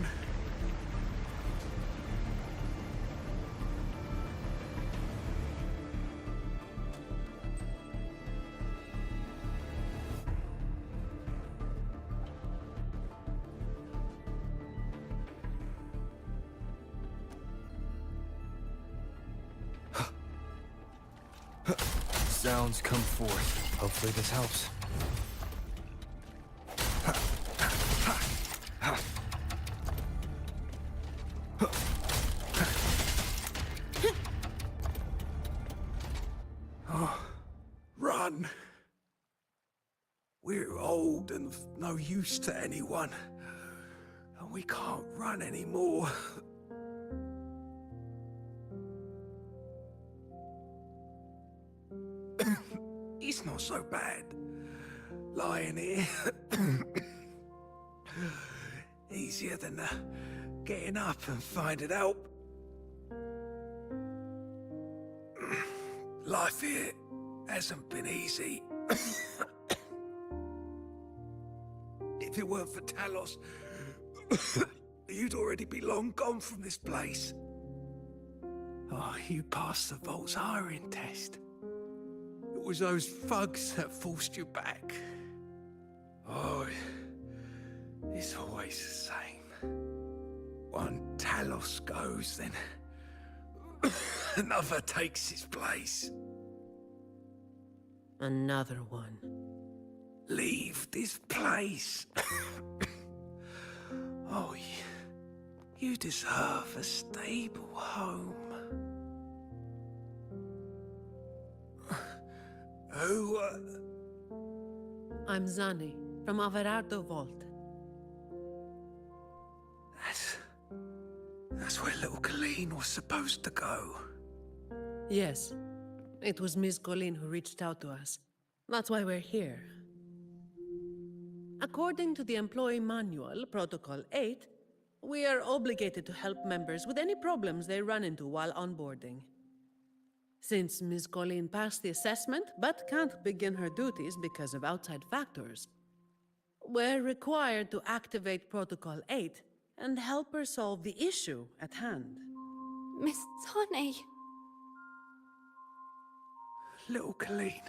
sounds come forth. Hopefully this helps. Run. We're old and of no use to anyone. And we can't run anymore. It's not so bad. Lying here. Easier than getting up and finding help. Life here hasn't been easy. If it weren't for Talos, you'd already be long gone from this place. Oh, you passed the Vault's hiring test. It was those thugs that forced you back. Oh, it's always the same. One Talos goes, then another takes its place. Another one. Leave this place. Oh, you deserve a stable home. Who, I'm Zani, from Averardo Vault. That's where little Colleen was supposed to go. Yes, it was Miss Colleen who reached out to us. That's why we're here. According to the Employee Manual, Protocol 8, we are obligated to help members with any problems they run into while onboarding. Since Ms. Colleen passed the assessment but can't begin her duties because of outside factors, we're required to activate Protocol 8 and help her solve the issue at hand. Miss Zani. Little Colleen,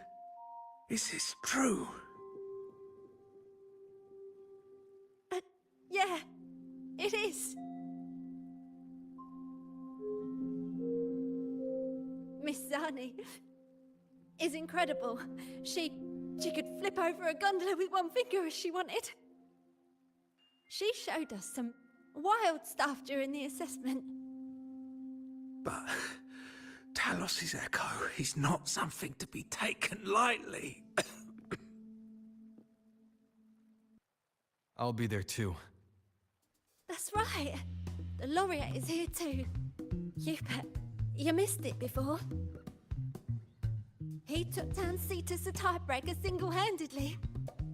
is this true? Yeah, it is. Miss Zani is incredible. She could flip over a gondola with one finger if she wanted. She showed us some wild stuff during the assessment. But Talos' echo is not something to be taken lightly. I'll be there too. That's right. The laureate is here too. You missed it before. He took down Cetus the Tiebreaker single-handedly.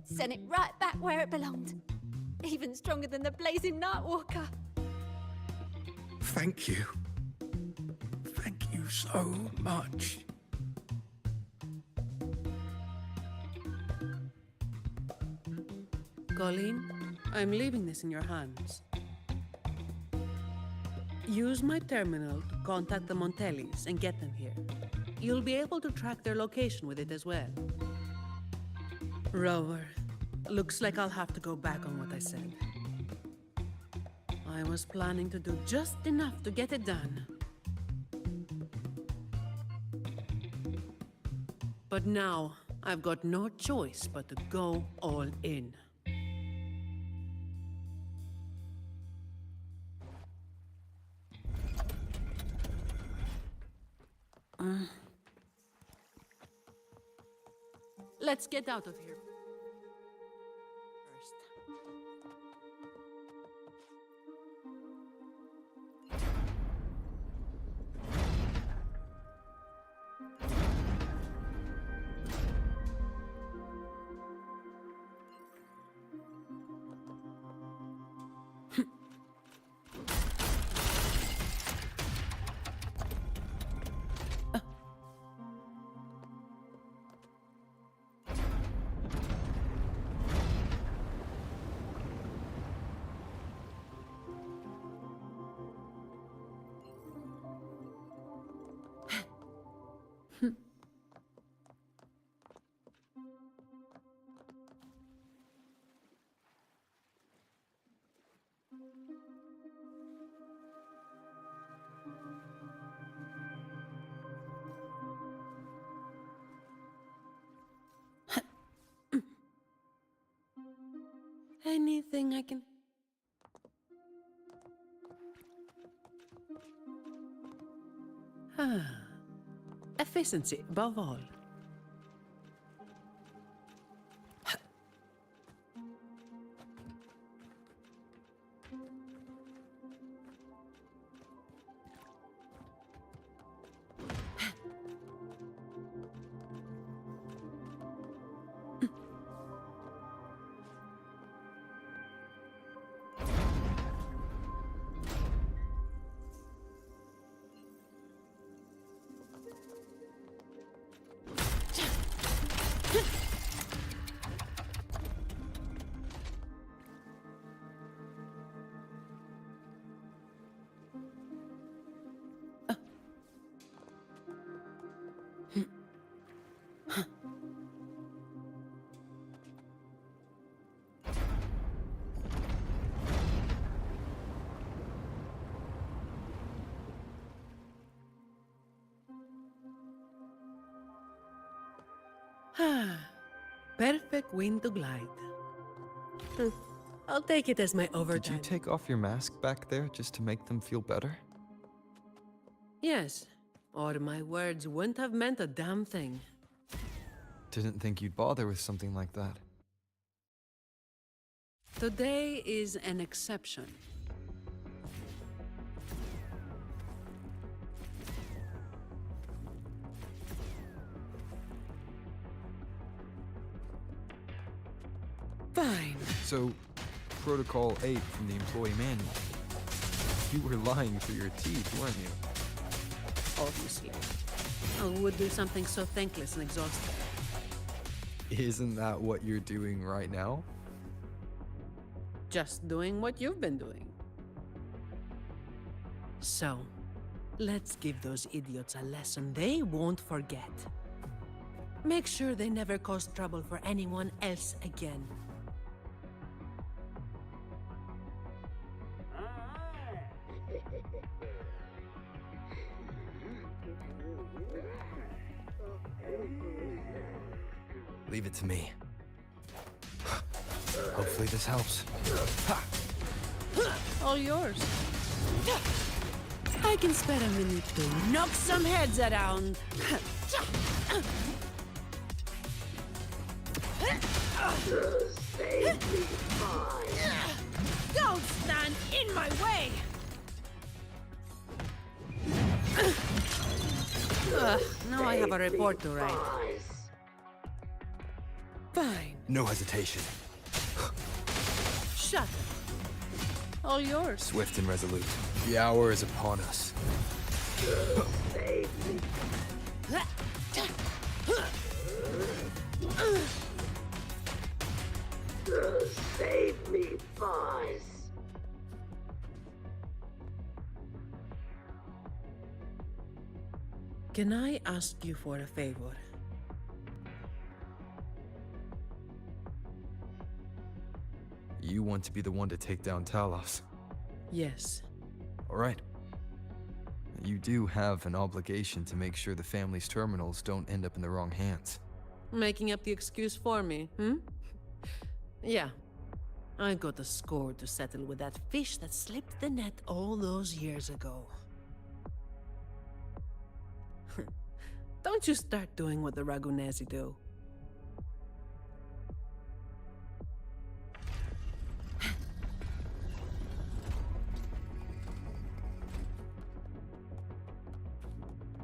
Sent it right back where it belonged. Even stronger than the blazing Nightwalker. Thank you. Thank you so much. Colleen, I'm leaving this in your hands. Use my terminal to contact the Montellis and get them here. You'll be able to track their location with it as well. Rover, looks like I'll have to go back on what I said. I was planning to do just enough to get it done. But now, I've got no choice but to go all in. Let's get out of here. First. Anything I can... Ah. Efficiency, above all. Perfect wind to glide. I'll take it as my overtime. Did you take off your mask back there just to make them feel better? Yes, or my words wouldn't have meant a damn thing. Didn't think you'd bother with something like that. Today is an exception. Fine. So, Protocol 8 from the employee manual. You were lying through your teeth, weren't you? Obviously. Who would do something so thankless and exhausting? Isn't that what you're doing right now? Just doing what you've been doing. So, let's give those idiots a lesson they won't forget. Make sure they never cause trouble for anyone else again. Leave it to me. Hopefully this helps. All yours. I can spare a minute to knock some heads around. Don't stand in my way! Now I have a report to write. Fine. No hesitation. Shut up. All yours. Swift and resolute. The hour is upon us. Save me, boys. Can I ask you for a favor? You want to be the one to take down Talos. Yes. All right. You do have an obligation to make sure the family's terminals don't end up in the wrong hands. Making up the excuse for me, hmm? Yeah. I got a score to settle with that fish that slipped the net all those years ago. Don't you start doing what the Ragunesi do.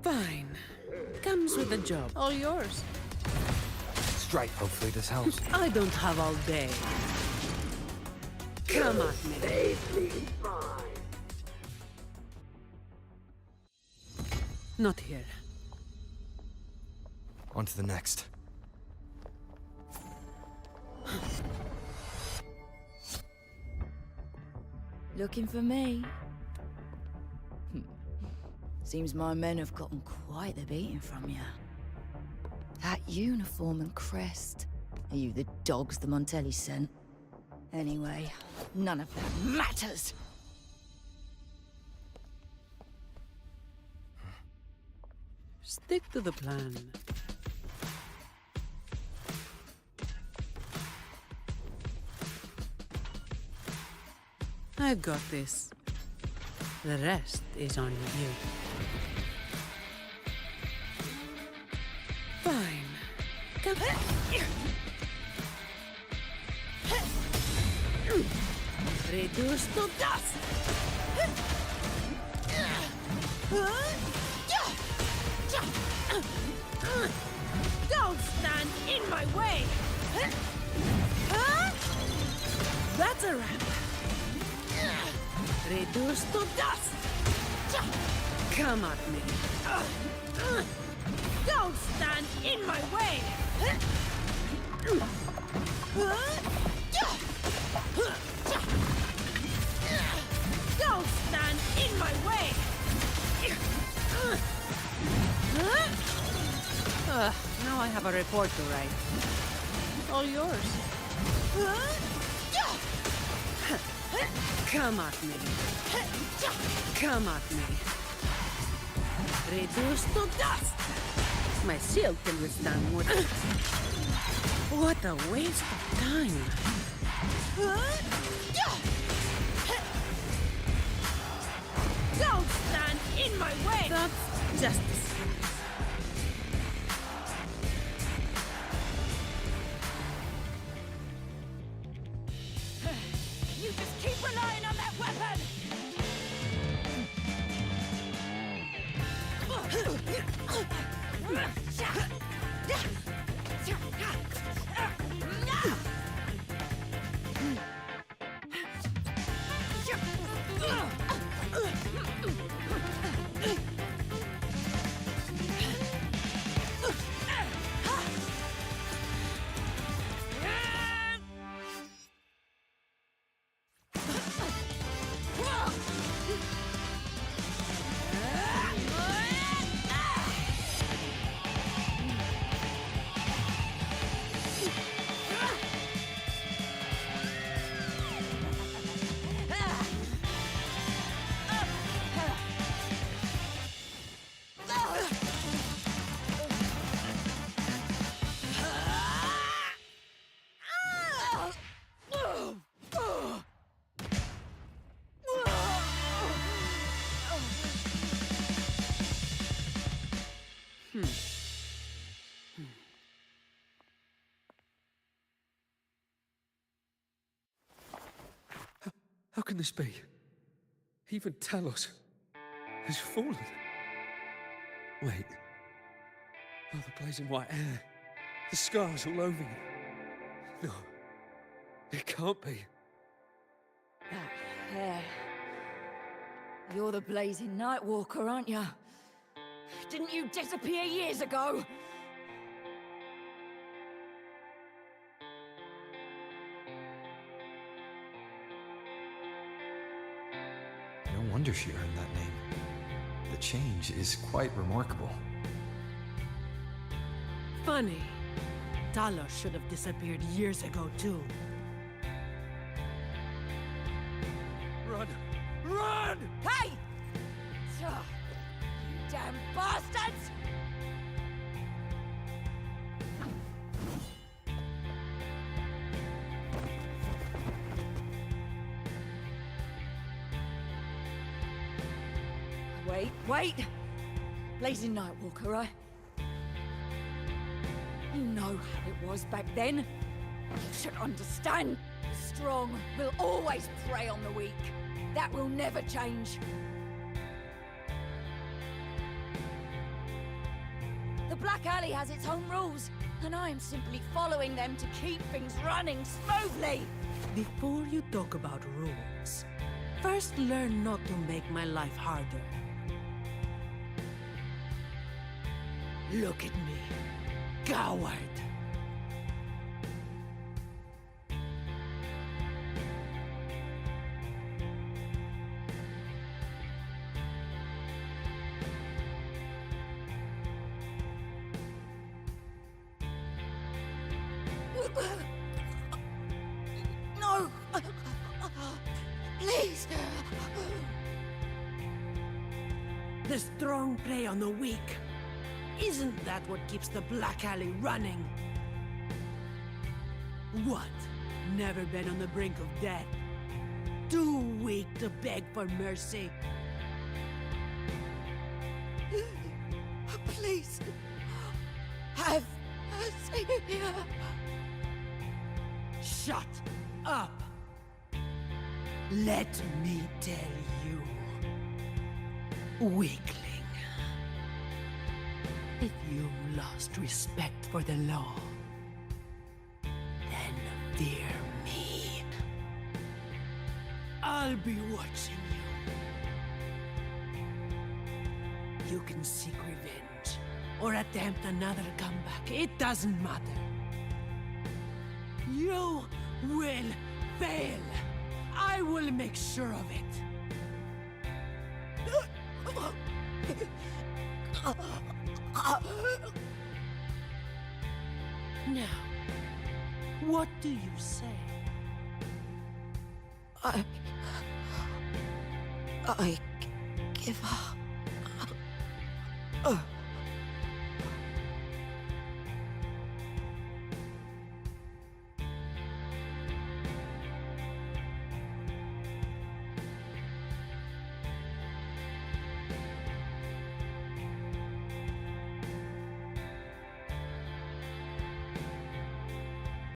Fine. Comes with the job. All yours. Strike. Hopefully this helps. I don't have all day. Come at me. Save me, boys. Not here. On to the next. Looking for me? Seems my men have gotten quite the beating from you. That uniform and crest. Are you the dogs the Montelli sent? Anyway, none of that matters! Stick to the plan. I've got this. The rest is on you. Fine. Come reduce to dust! Don't stand in my way! That's a wrap. Reduce to dust! Come at me. Don't stand in my way! Don't stand in my way! Now I have a report to write. All yours. Come at me. Come at me. Reduce to dust! My shield can withstand more than... What a waste of time. Don't stand in my way! That's justice. You just keep relying on that weapon! How can this be? Even Talos has fallen. Wait. Oh, the blazing white hair. The scars all over you. No. It can't be. That hair. You're the blazing Nightwalker, aren't you? Didn't you disappear years ago? No wonder she earned that name. The change is quite remarkable. Funny. Talos should have disappeared years ago, too. Run! Run! Hey! You damn bastards! Wait! Blazing Nightwalker, right? You know how it was back then. You should understand. The strong will always prey on the weak. That will never change. The Black Alley has its own rules, and I am simply following them to keep things running smoothly. Before you talk about rules, first learn not to make my life harder. Look at me, coward. No! Please! The strong prey on the weak. Isn't that what keeps the Black Alley running? What? Never been on the brink of death? too weak to beg for mercy. Please, have a savior. Shut up. Let me tell you, weakling, if you lost respect for the law, then fear me. I'll be watching you. You can seek revenge or attempt another comeback. It doesn't matter. You will fail. I will make sure of it. Now, what do you say? I give up.